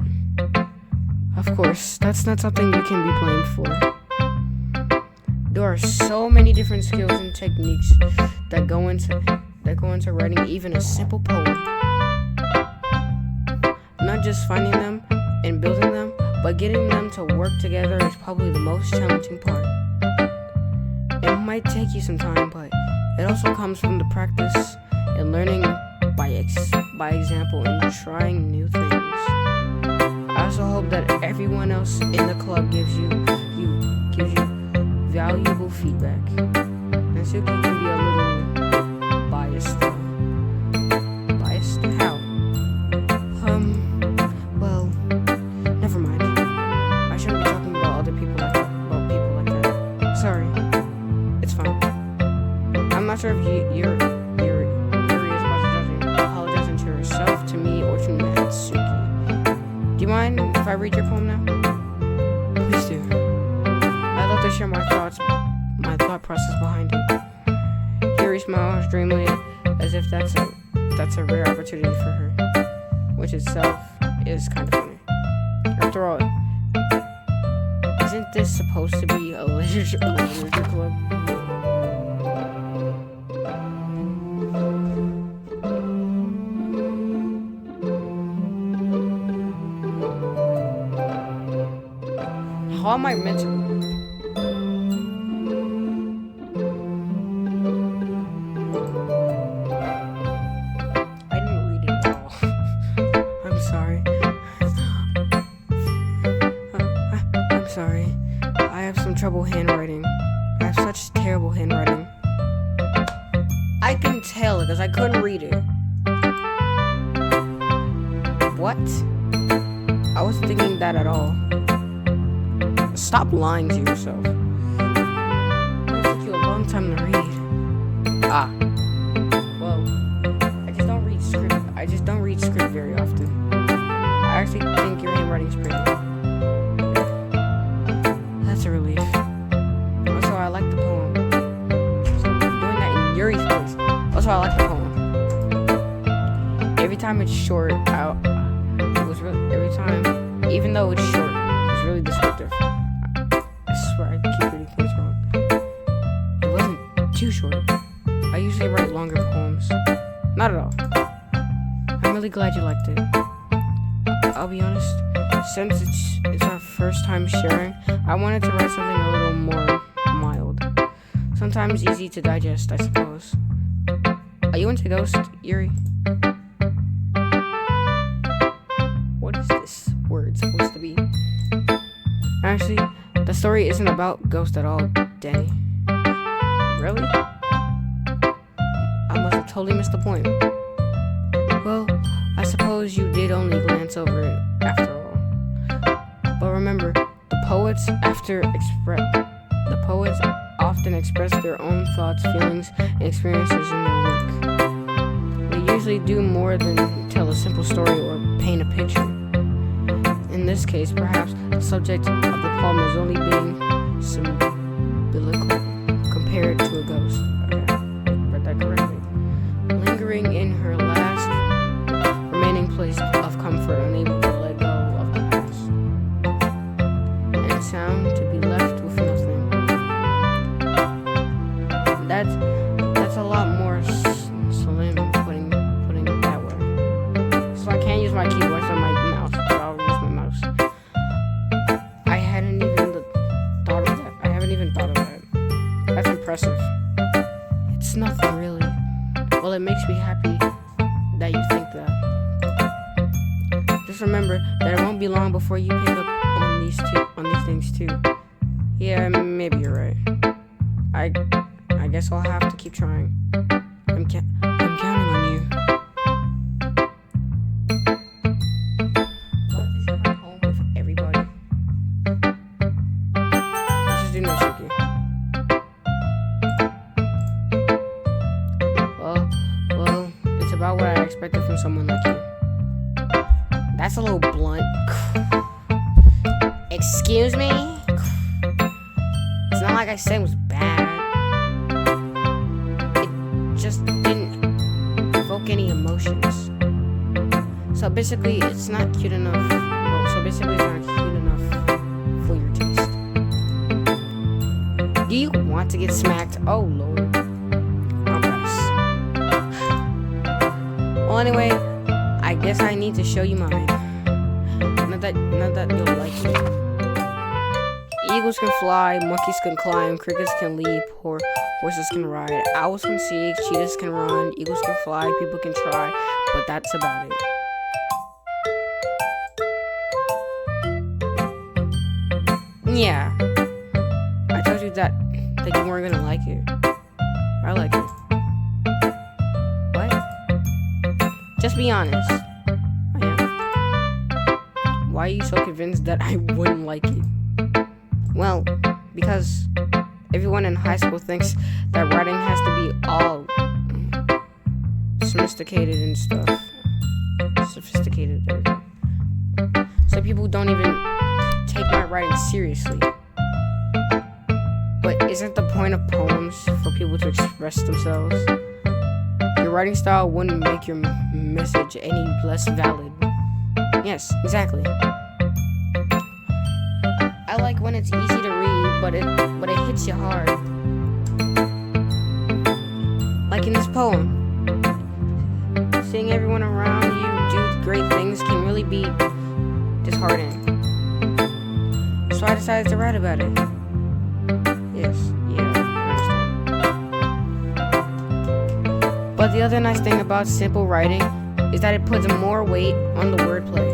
Of course, that's not something you can be blamed for. There are so many different skills and techniques that go into writing even a simple poem. Not just finding them and building them, but getting them to work together is probably the most challenging part. It might take you some time, but it also comes from the practice and learning by example and trying new things. I also hope that everyone else in the club gives you valuable feedback. And Suki can be a little biased though. Biased? How? Well, never mind. I shouldn't be talking about other people like that. Sorry. It's fine. I'm not sure if you're apologizing to herself, to me, or to Natsuki. Do you mind if I read your poem now? Please do. I'd love to share my thought process behind it. Yuri smiles dreamily as if that's a rare opportunity for her, which itself is kind of funny. After all, isn't this supposed to be a literature club? How am I meant to? I didn't read it at all. I'm sorry. I'm sorry. I have some trouble handwriting. I have such terrible handwriting. I can tell because I couldn't read it. What? I wasn't thinking that at all. Stop lying to yourself. It took you a long time to read. Well, I just don't read script very often. I actually think your handwriting's pretty. That's a relief. Also, I like the poem. I'm doing that in Yuri's voice. Also, I like the poem. Every time it's short, even though it's short, it's really descriptive. I swear I keep reading things wrong. It wasn't too short. I usually write longer poems. Not at all. I'm really glad you liked it. I'll be honest, since it's our first time sharing, I wanted to write something a little more mild. Sometimes easy to digest, I suppose. Are you into Ghost, Yuri? What is this word supposed to be? Actually, the story isn't about Ghost at all, Danny. Really? I must have totally missed the point. Well, I suppose you did only glance over it after all. But remember, the poets after The poets often express their own thoughts, feelings, and experiences in their work. They usually do more than tell a simple story or paint a picture. In this case, perhaps the subject of the poem is only being symbolical compared to a ghost. Okay, read that correctly. Lingering in her last remaining place of comfort, unable to let go of the past, and sound to be left with nothing. That's a lot more slim putting it that way. So I can't use my keyboard on my mouse, but I'll use my mouse. I haven't even thought of that. That's impressive. It's nothing really. Well, it makes me happy that you think that. Just remember that it won't be long before you pick up on these things too. Yeah, maybe you're right. I guess I'll have to keep trying. I'm counting on you. I'll have to share my home with everybody. Let's just do no Suki. Well, it's about what I expected from someone like you. That's a little blunt. Excuse me? It's not like I said it was bad. It just didn't evoke any emotions. So basically, it's not cute enough. It's not cute enough for your taste. Do you want to get smacked? Oh, Lord. I'll pass. Well, anyway, I guess I need to show you mine. Not that you'll like it. Eagles can fly, monkeys can climb, crickets can leap, horses can ride, owls can see, cheetahs can run, eagles can fly, people can try, but that's about it. Yeah, I told you that you weren't gonna like it. I like it. What? Just be honest. I am. Why are you so convinced that I wouldn't like it? Well, because everyone in high school thinks that writing has to be all sophisticated and stuff. Sophisticated, there we go. So people don't even take my writing seriously. But isn't the point of poems for people to express themselves? Your writing style wouldn't make your message any less valid. Yes, exactly. I like when it's easy to read, but it hits you hard. Like in this poem. Seeing everyone around you do great things can really be disheartening. So I decided to write about it. Yes, yeah, I understand. But the other nice thing about simple writing is that it puts more weight on the wordplay.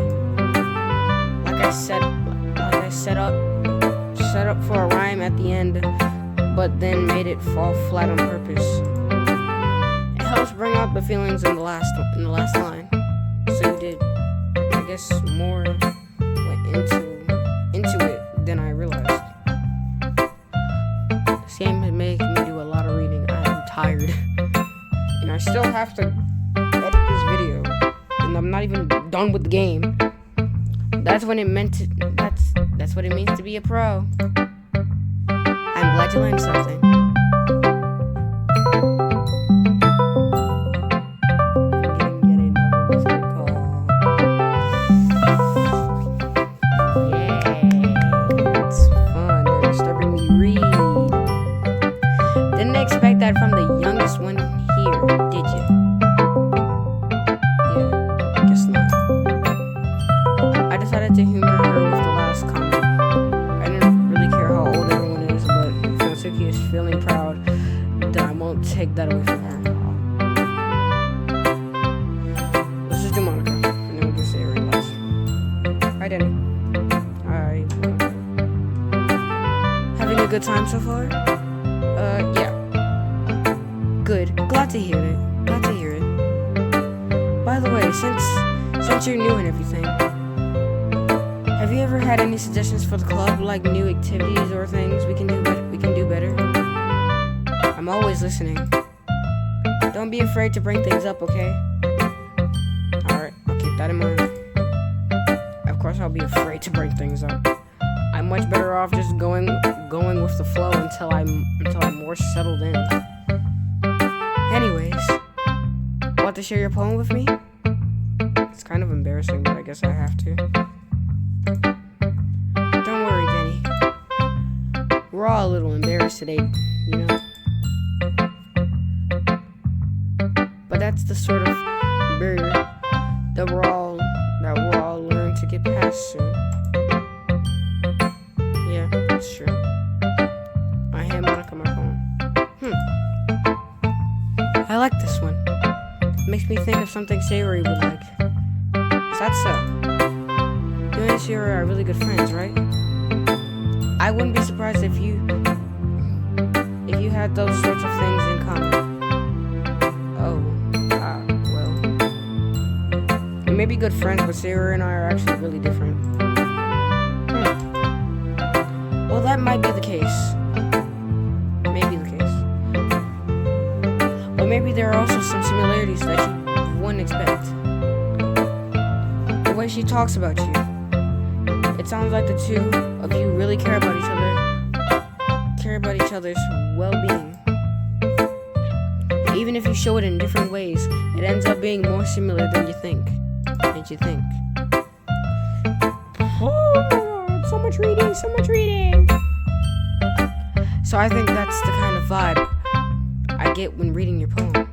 Like I set up for a rhyme at the end, but then made it fall flat on purpose. It helps bring out the feelings in the last line. So you did, I guess, more went into it than I realized. This game has made me do a lot of reading. I am tired, and I still have to edit this video, and I'm not even done with the game. That's what it meant to. That's what it means to be a pro. I'm glad you learned something. I'm getting another missed call. Yay, that's fun. They're disturbing me read. Didn't expect that from the youngest one here, did you? Yeah, guess not. I decided to humor her with the last comment. I didn't really care how old everyone is, but Suki is feeling proud that I won't take that away from her. Let's just do Monica, and then we'll just say it right last. Hi, Danny. Hi, Monica. Having a good time so far? Yeah. Good. Glad to hear it. By the way, since you're new and everything, have you ever had any suggestions for the club, like new activities or things we can do better? I'm always listening. Don't be afraid to bring things up, okay? Alright, I'll keep that in mind. Of course I'll be afraid to bring things up. I'm much better off just going with the flow until I'm more settled in. Anyways, want to share your poem with me? It's kind of embarrassing, but I guess I have to. Don't worry, Jenny. We're all a little embarrassed today, you know? But that's the sort of barrier that we're all learning to get past soon. Yeah, that's true. I hand Monica my phone. I like this one. It makes me think of something Sayori would like. Is that so? You and Sayori are really good friends, right? I wouldn't be surprised if you had those sorts of things in common. Oh, well. We may be good friends, but Sayori and I are actually really different. Well, that might be the case. Maybe the case. But maybe there are also some similarities that you wouldn't expect. The way she talks about you. It sounds like the two of you really care about each other's well-being. Even if you show it in different ways, it ends up being more similar than you think. Oh, so much reading. So I think that's the kind of vibe I get when reading your poem.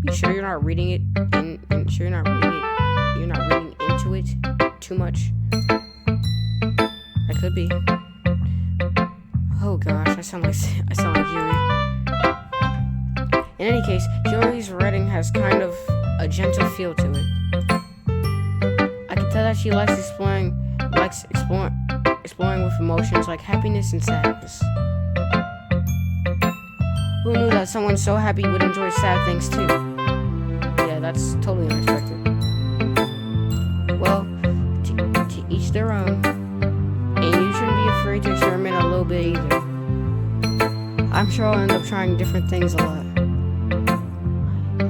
You sure you're not reading it you're not reading into it too much? I could be. Oh gosh, I sound like Yuri. In any case, Yuri's writing has kind of a gentle feel to it. I can tell that she likes exploring with emotions like happiness and sadness. Who knew that someone so happy would enjoy sad things too? Yeah, that's totally unexpected. Well, to each their own. And you shouldn't be afraid to experiment a little bit either. I'm sure I'll end up trying different things a lot.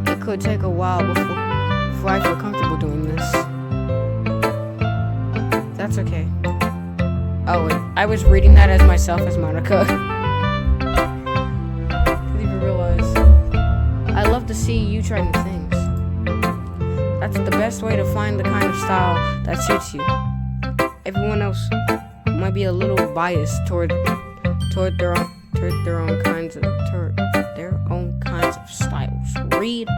It could take a while before I feel comfortable doing this. That's okay. Oh, wait, I was reading that as myself as Monica. Didn't even realize. I love to see you try new things. That's the best way to find the kind of style that suits you. Everyone else might be a little biased toward their own kinds of styles. Read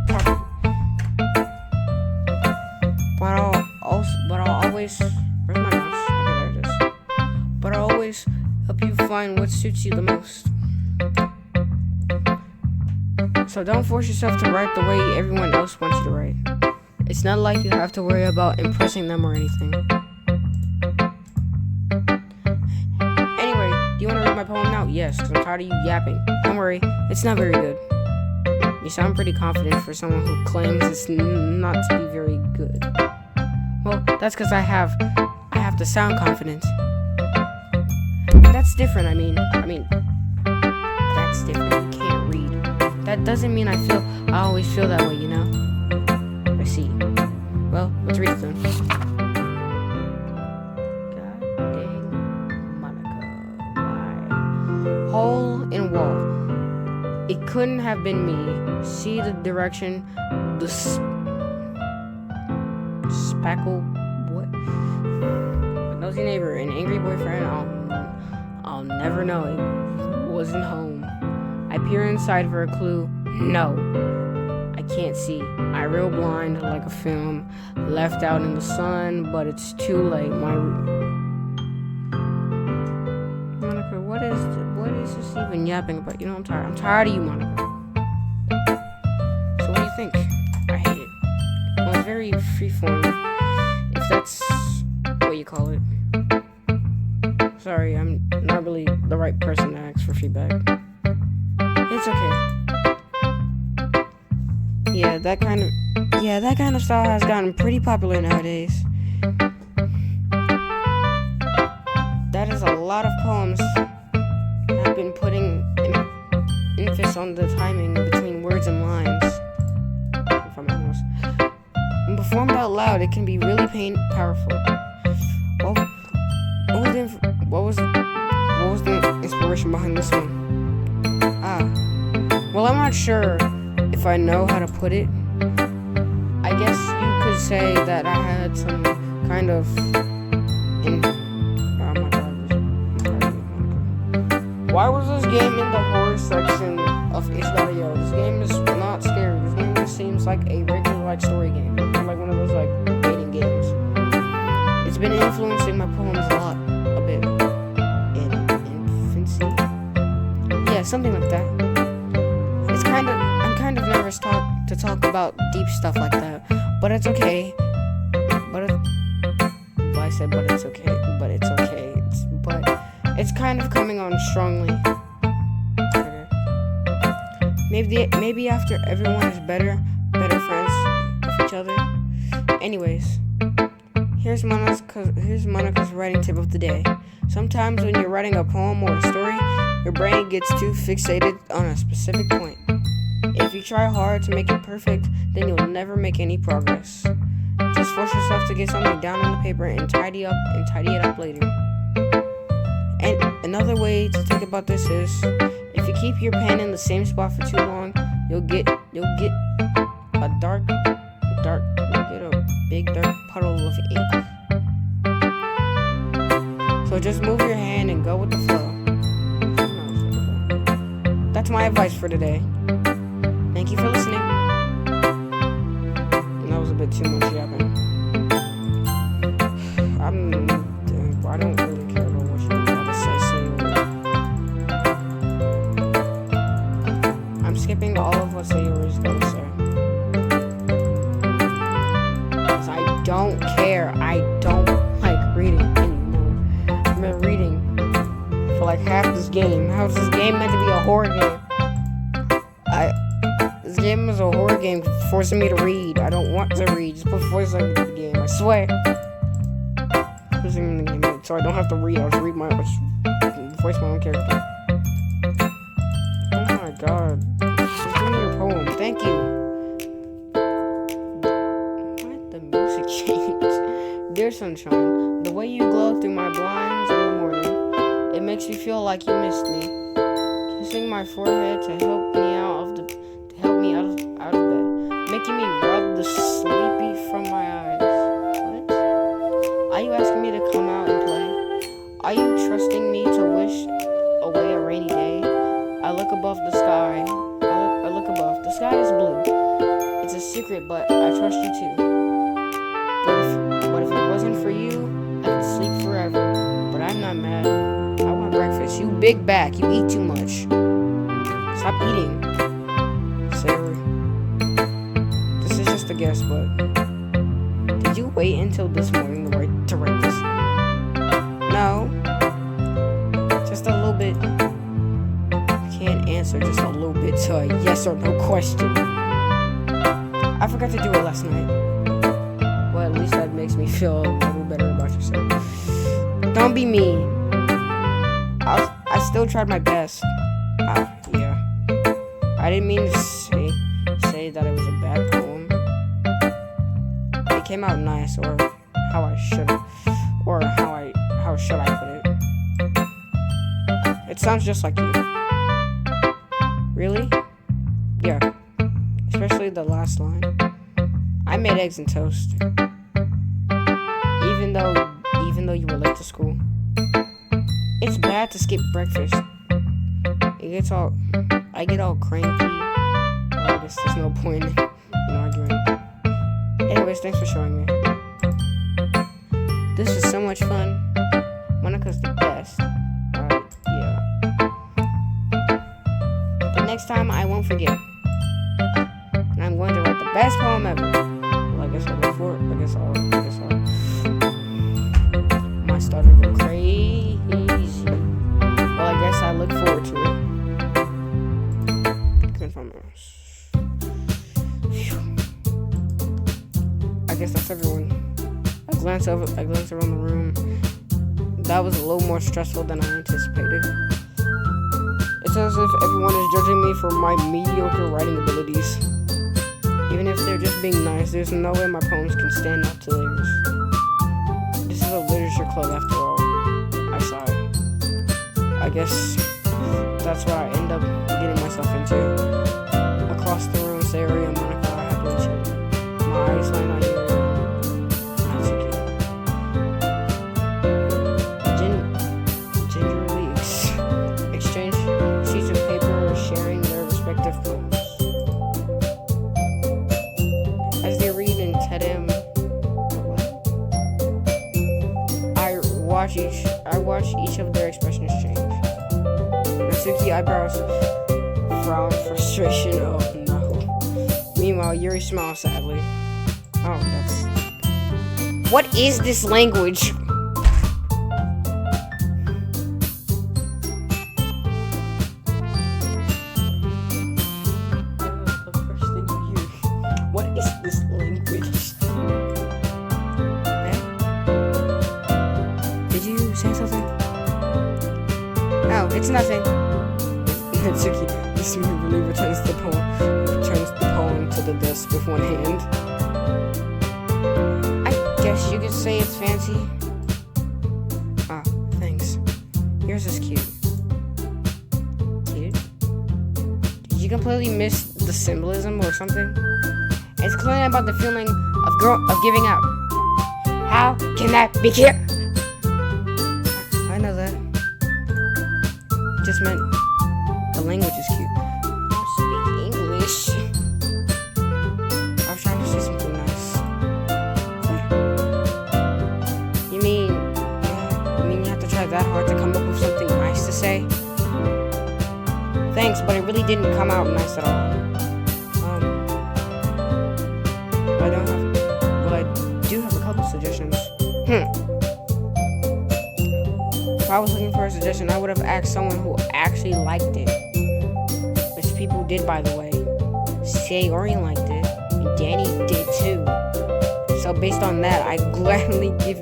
properly. But I'll always, where's my mouse? Okay, there it is. But I'll always help you find what suits you the most. So don't force yourself to write the way everyone else wants you to write. It's not like you have to worry about impressing them or anything. Anyway, do you want to read my poem now? Yes, because I'm tired of you yapping. Don't worry, it's not very good. You sound pretty confident for someone who claims it's not to be very good. Well, that's because I have to sound confident. That's different, I mean, that's different. You can't read. That doesn't mean I always feel that way, you know? I see. Well, let's read it then. God dang Monica. Why? Hole in wall. It couldn't have been me. See the direction, the spackle, what? A nosy neighbor, an angry boyfriend, I'll never know. It wasn't home. I peer inside for a clue. No, I can't see. I reel blind like a film left out in the sun, but it's too late. Monica, what is this even yapping about? You know, I'm tired of you, Monica. So what do you think? I hate it. Well, it's very freeform, if that's what you call it. Sorry, I'm not really the right person to ask for feedback. It's okay. Yeah, that kind of Yeah, that kind of style has gotten pretty popular nowadays. That is a lot of poems that have been putting emphasis on the timing between words and lines. If I'm honest. When performed out loud, it can be really powerful. What was the inspiration behind this one? Well, I'm not sure if I know how to put it. I guess you could say that I had some kind of Why was this game in the horror section of HBO? This game is not scary. This game just seems like a regular story game, like one of those dating games. It's been influencing my poems a bit in infancy. Yeah, something like that. I'm kind of nervous to talk about deep stuff like that, but it's okay. But it's okay. It's kind of coming on strongly. Okay. Maybe after everyone is better friends with each other. Anyways, here's Monica's writing tip of the day. Sometimes when you're writing a poem or a story, your brain gets too fixated on a specific point. If you try hard to make it perfect, then you'll never make any progress. Just force yourself to get something down on the paper and tidy it up later. And another way to think about this is, if you keep your pen in the same spot for too long, you'll get a big dark puddle of ink. So just move your hand and go with the flow. That's my advice for today. Thank you for listening. That was a bit too much yapping. I don't really care about what you have to say. I'm skipping all of what Sayori's going to say. Because I don't care. I don't like reading anymore. I've been reading for half this game. How is this game meant to be a horror game? This game is a horror game forcing me to read. I don't want to read. Just put voice over the game. I swear. In the game, so I don't have to read. I'll just voice my own character. Oh my god. Just give me your poem. Thank you. Why did the music change? Dear sunshine, the way you glow through my blinds in the morning, it makes me feel like you missed me. Kissing my forehead to help me out of bed. Making me rub the sleepy from my eyes. Are you asking me to come out and play? Are you trusting me to wish away a rainy day? I look above the sky. I look above. The sky is blue. It's a secret, but I trust you too. But if it wasn't for you, I could sleep forever. But I'm not mad. I want breakfast. You big back. You eat too much. Stop eating. Savory. This is just a guess, but did you wait until this morning to write this? No. Just a little bit. I can't answer just a little bit to a yes or no question. I forgot to do it last night. Well, at least that makes me feel a little better about yourself. Don't be mean. I still tried my best. Yeah. I didn't mean to say that it was a bad poem. It came out nice, or how I should have, or how should I put it? It sounds just like you. Really? Yeah. Especially the last line. I made eggs and toast. Even though you were late to school. It's bad to skip breakfast. I get all cranky. Well, I guess there's no point in arguing. Anyways, thanks for showing me. This is so much fun. Monica's the best. Yeah. But next time I won't forget. And I'm going to write the best poem ever. Well, I guess I'll go for it. I guess I'll might start to go crazy. Well, I guess I look forward to it. I guess that's everyone. I glance around the room. That was a little more stressful than I anticipated. It's as if everyone is judging me for my mediocre writing abilities. Even if they're just being nice, there's no way my poems can stand up to theirs. This is a literature club after all. I sigh. I guess that's what I end up getting myself into. Across the room, Sayori and Monica are happily chilling. My eyes land on Yuri and Natsuki. Gingerly exchange sheets of paper, sharing their respective poems. As they read and Tedem, I watch each of their expressions change. Natsuki eyebrows frown frustration. Oh no. Meanwhile, Yuri smiles sadly. Oh, that's. What is this language? The first thing you hear. What is this language? Eh? Did you say something? Oh, it's nothing. Natsuki dismally returns the poem to the desk with one hand. I guess you could say it's fancy. Ah, thanks. Yours is cute. Cute? Did you completely miss the symbolism or something? It's clearly about the feeling of giving up. How can that be cute? I know that. Just meant the language is cute. Speak English. I was trying to say something nice. You mean you have to try that hard to come up with something nice to say? Thanks, but it really didn't come out nice at all. I do have a couple suggestions. If I was looking for a suggestion, I would have asked someone who actually liked it. Which people did, by the way. Sayori liked it, and Danny did too. So based on that, I'll gladly give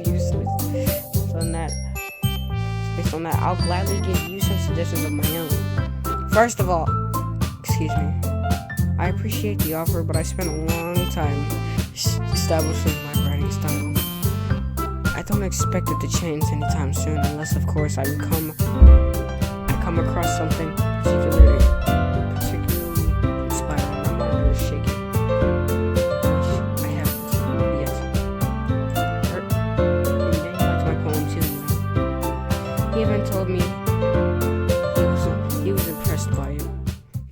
you some suggestions of my own. First of all, excuse me, I appreciate the offer, but I spent a long time establishing my writing style. I don't expect it to change anytime soon, unless, of course, I come across something particularly inspiring. My monitor is shaking. I haven't yet. And Danny liked my poem too. He even told me he was impressed by it.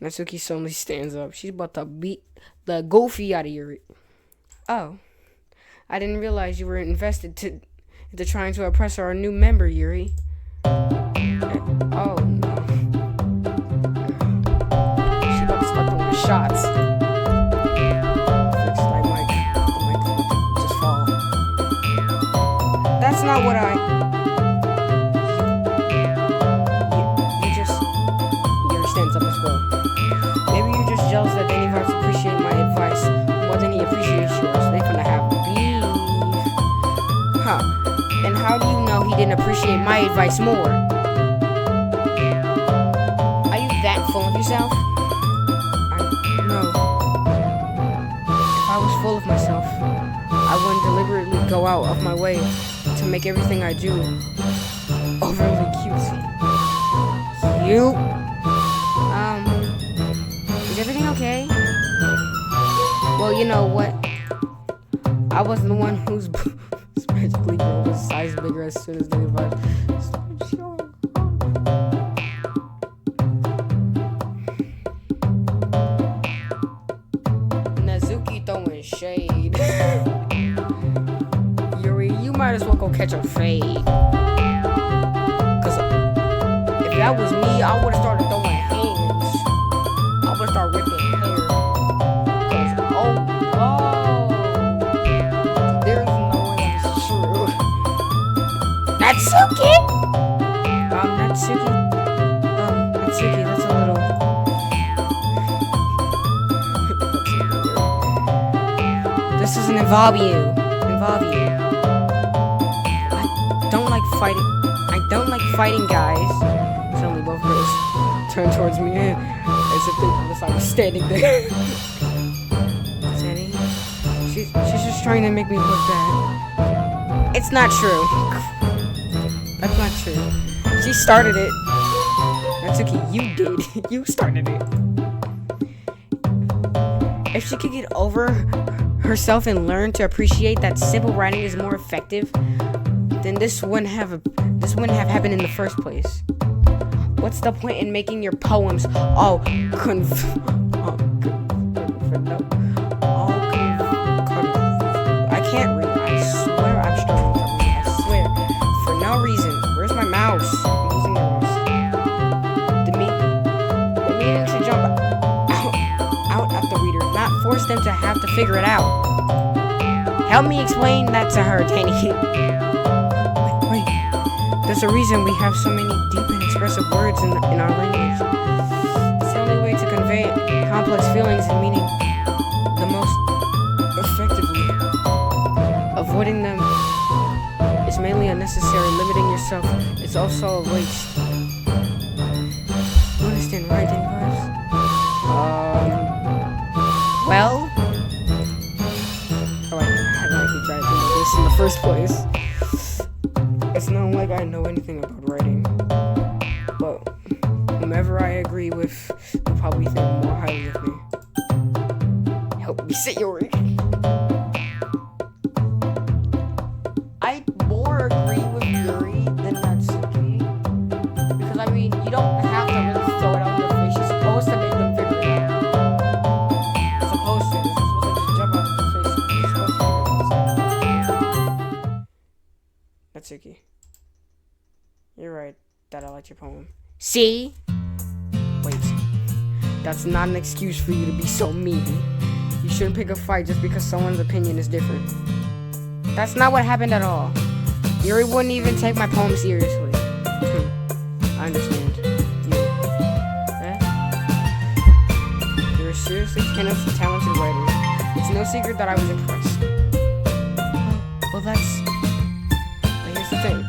Natsuki suddenly stands up. She's about to beat the goofy out of Yuri. Oh, I didn't realize you were invested into trying to oppress our new member, Yuri. Oh no. She got stuck on the shots. Looks like the mic just fall. That's not what Yuri stands up as well. Maybe you're just jealous that Danny Vibes appreciate my advice more than he appreciates yours. They finna have beef. Huh. And how do you know he didn't appreciate my advice more? Are you that full of yourself? No. If I was full of myself, I wouldn't deliberately go out of my way to make everything I do overly cutesy. Cute? Is everything okay? Well, you know what? I wasn't the one who's magically grow a size bigger as soon as they started showing. Natsuki throwing shade. Yuri, you might as well go catch a fade. Cause if that was me, I would have started throwing hands. I would have started ripping hair. Cause there's no way it's true. Natsuki, that's a little. This isn't involve you. I don't like fighting. I don't like fighting guys. Suddenly both girls turn towards me as if I was standing there. Sandy, she's just trying to make me look bad. It's not true. That's not true. She started it. Natsuki, you did. You started it. If she could get over herself and learn to appreciate that simple writing is more effective, then this wouldn't have happened in the first place. What's the point in making your poems all I can't read. I swear I'm struggling to read. I swear. For no reason. Where's my mouse? I'm using my mouse. The meaning to jump out at the reader, not force them to have to figure it out. Help me explain that to her, Danny. Wait. There's a reason we have so many deep and expressive words in our language. It's the only way to convey complex feelings and meaning the most effectively. Avoiding them is mainly unnecessary. Limiting yourself is also a waste. You understand, right, Danny? Well, I like you tried to do this in the first place. It's not like I know anything about writing, but whomever I agree with will probably think more highly of me. Help me sit your way. I more agree with Yuri than Natsuki, because I mean, you don't have to really throw it out in their face. You're supposed to make them figure it out. You're supposed to just jump out in their face. You're supposed to figure it out. Natsuki. You're right that I liked your poem. See? Wait. That's not an excuse for you to be so mean. You shouldn't pick a fight just because someone's opinion is different. That's not what happened at all. Yuri wouldn't even take my poem seriously. I understand. You're a seriously talented writer. It's no secret that I was impressed. Well, here's the thing.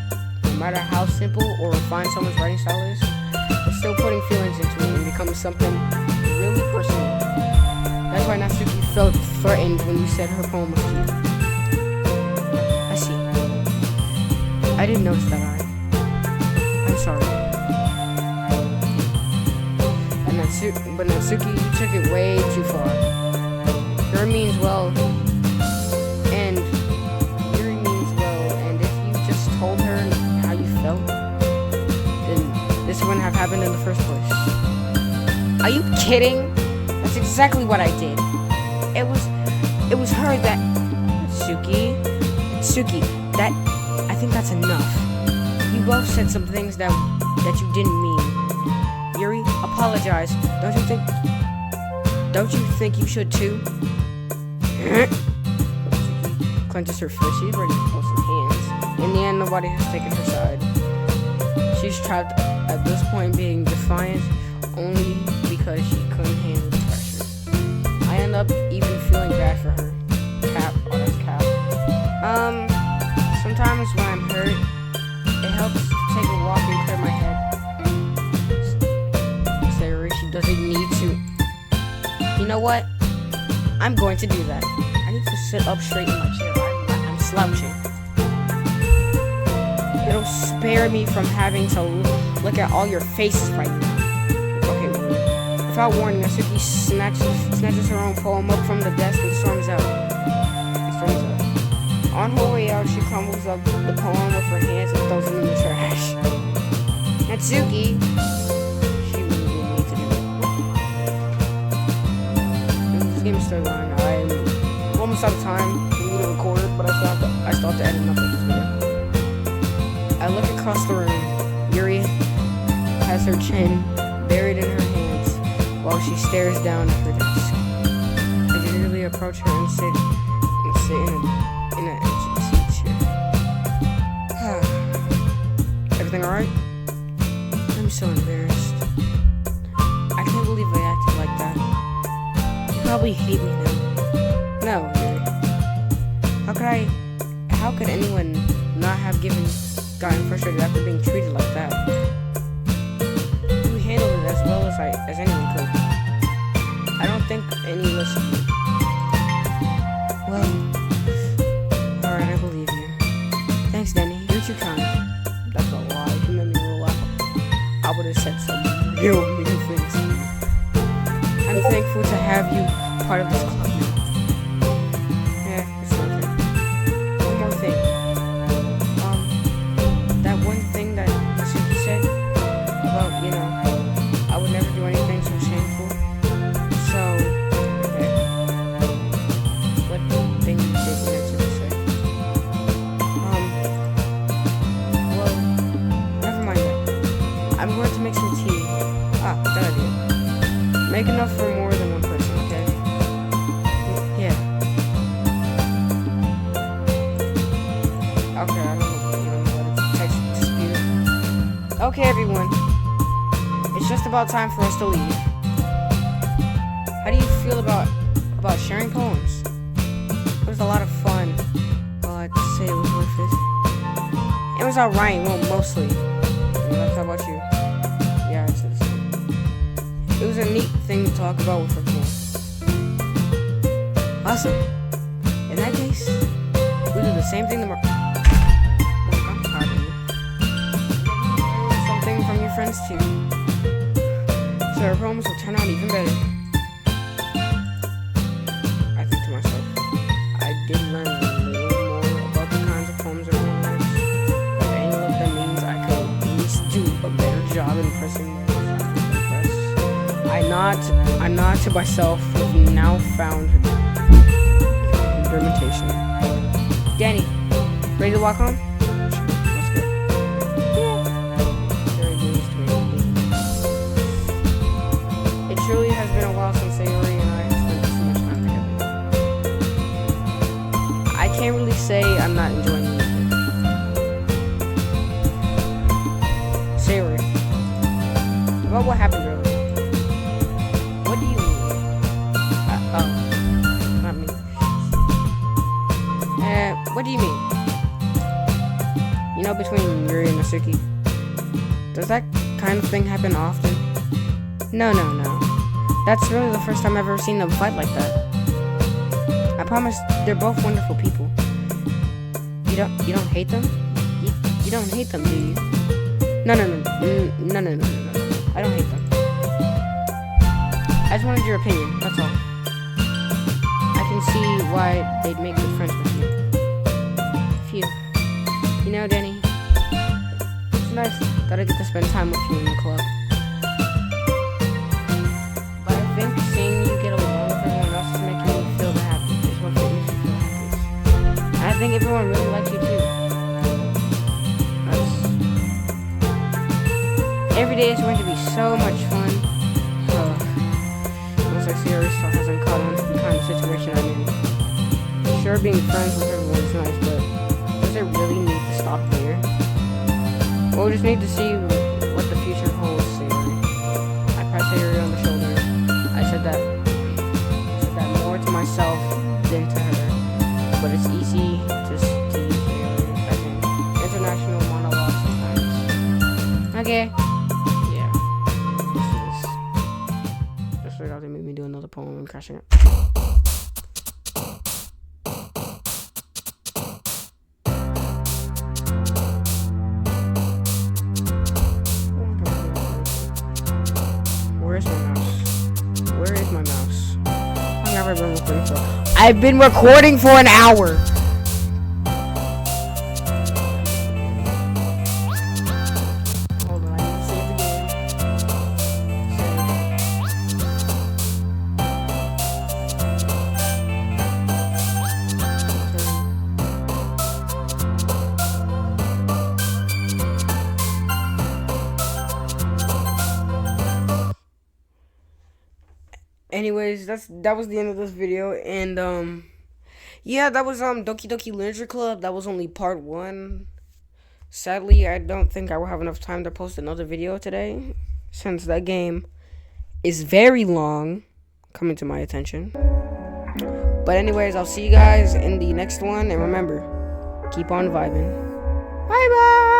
No matter how simple or refined someone's writing style is, they're still putting feelings into it and becomes something really personal. That's why Natsuki felt threatened when you said her poem was cute. I see. I didn't notice that I'm sorry. But Natsuki, you took it way too far. Her means well, and Yuri means well, and if you just told her how you felt, then this wouldn't have happened in the first place. Are you kidding? That's exactly what I did. It was her that Suki, that I think that's enough. You both said some things that you didn't mean. Yuri, apologize. Don't you think you should too? Clenches her fist. She's ready to post her hands. In the end, nobody has taken her side. She's trapped at this point, being defiant only because she couldn't handle the pressure. I end up even feeling bad for her. Cap. Sometimes when I'm hurt, it helps to take a walk and clear my head. She doesn't need to. You know what? I'm going to do that. I need to sit up straight in my chair. I'm slouching. It'll spare me from having to look at all your faces right now. Okay, without warning, Natsuki snatches her own poem up from the desk and storms out. On her way out, she crumbles up the poem with her hands and throws it in the trash. Natsuki, she really didn't need to do it. This game is still going. I'm almost out of time for me to record, but I still have to edit enough of this video. I look across the room. Yuri has her chin buried in her hands while she stares down at her desk. I gingerly approach her and sit in an empty seat chair. Everything alright? I'm so embarrassed. I can't believe I acted like that. You probably hate me now. No, Yuri. How could anyone not have gotten frustrated after being treated like that? You handled it as well as anyone could. I don't think any listened. Well, alright, I believe you. Thanks, Denny. You're too kind. That's a lie. You made me roll out. I would have said some real mean things to you. I'm thankful to have you part of this club now. Yeah, it's nothing. One more thing. That one thing that Suki said about, I would never do anything so shameful. So, okay. What thing did you actually say? Well, never mind that. I'm going to make some tea. Good idea. Make enough for more than one person, okay? Yeah. Okay, I don't know what it's text dispute. Okay, everyone. It's just about time for us to leave. How do you feel about sharing poems? It was a lot of fun. Well, I'd say it was worth it. It was alright, well, mostly. How about you? Yeah, I'd say the same. It was a neat thing to talk about with everyone. Awesome. In that case, we do the same thing tomorrow. I'm tired of you. Something from your friends too. So our poems will turn out even better. I think to myself, I did learn a little more about the kinds of poems everyone writes. If any of them means I could at least do a better job impressing those I can impress. I nod to myself with now-found fermentation. Danny, ready to walk home? Let's go. Very pleased to meet you. It truly has been a while since Sayori and I have spent so much time together. I can't really say I'm not enjoying it. Sayori, about what happened earlier. What do you mean? Not me. What do you mean? Between Yuri and Nasuki. Does that kind of thing happen often? No. That's really the first time I've ever seen them fight like that. I promise they're both wonderful people. You don't hate them? You don't hate them, do you? No. I don't hate them. I just wanted your opinion, that's all. I can see why they'd make good friends with you. Phew. Danny, it's nice that I get to spend time with you in the club. But I think seeing you get along with everyone else is making me feel the happiest. It's what makes me feel happiest. And I think everyone really likes you too. Every day is going to be so much fun. Once I see Sayori still hasn't caught on to the kind of situation I'm in. Sure, being friends with everyone is nice, but does it really need to stop there? Well, we just need to see what the future holds, Sayori. I pat Sayori on the shoulder. I said that more to myself than to her, but it's easy to use Sayori as an international monologue sometimes. Okay. Yeah. This right out, they made me do another poem and crashing it. Where is my mouse? I've never been recording for. I've been recording for an hour. Hold on, I need to save the game. Anyways, that was the end of this video, and yeah, that was Doki Doki Literature Club. That was only part 1. Sadly, I don't think I will have enough time to post another video today, since that game is very long, coming to my attention. But anyways, I'll see you guys in the next one, and remember, keep on vibing. Bye bye.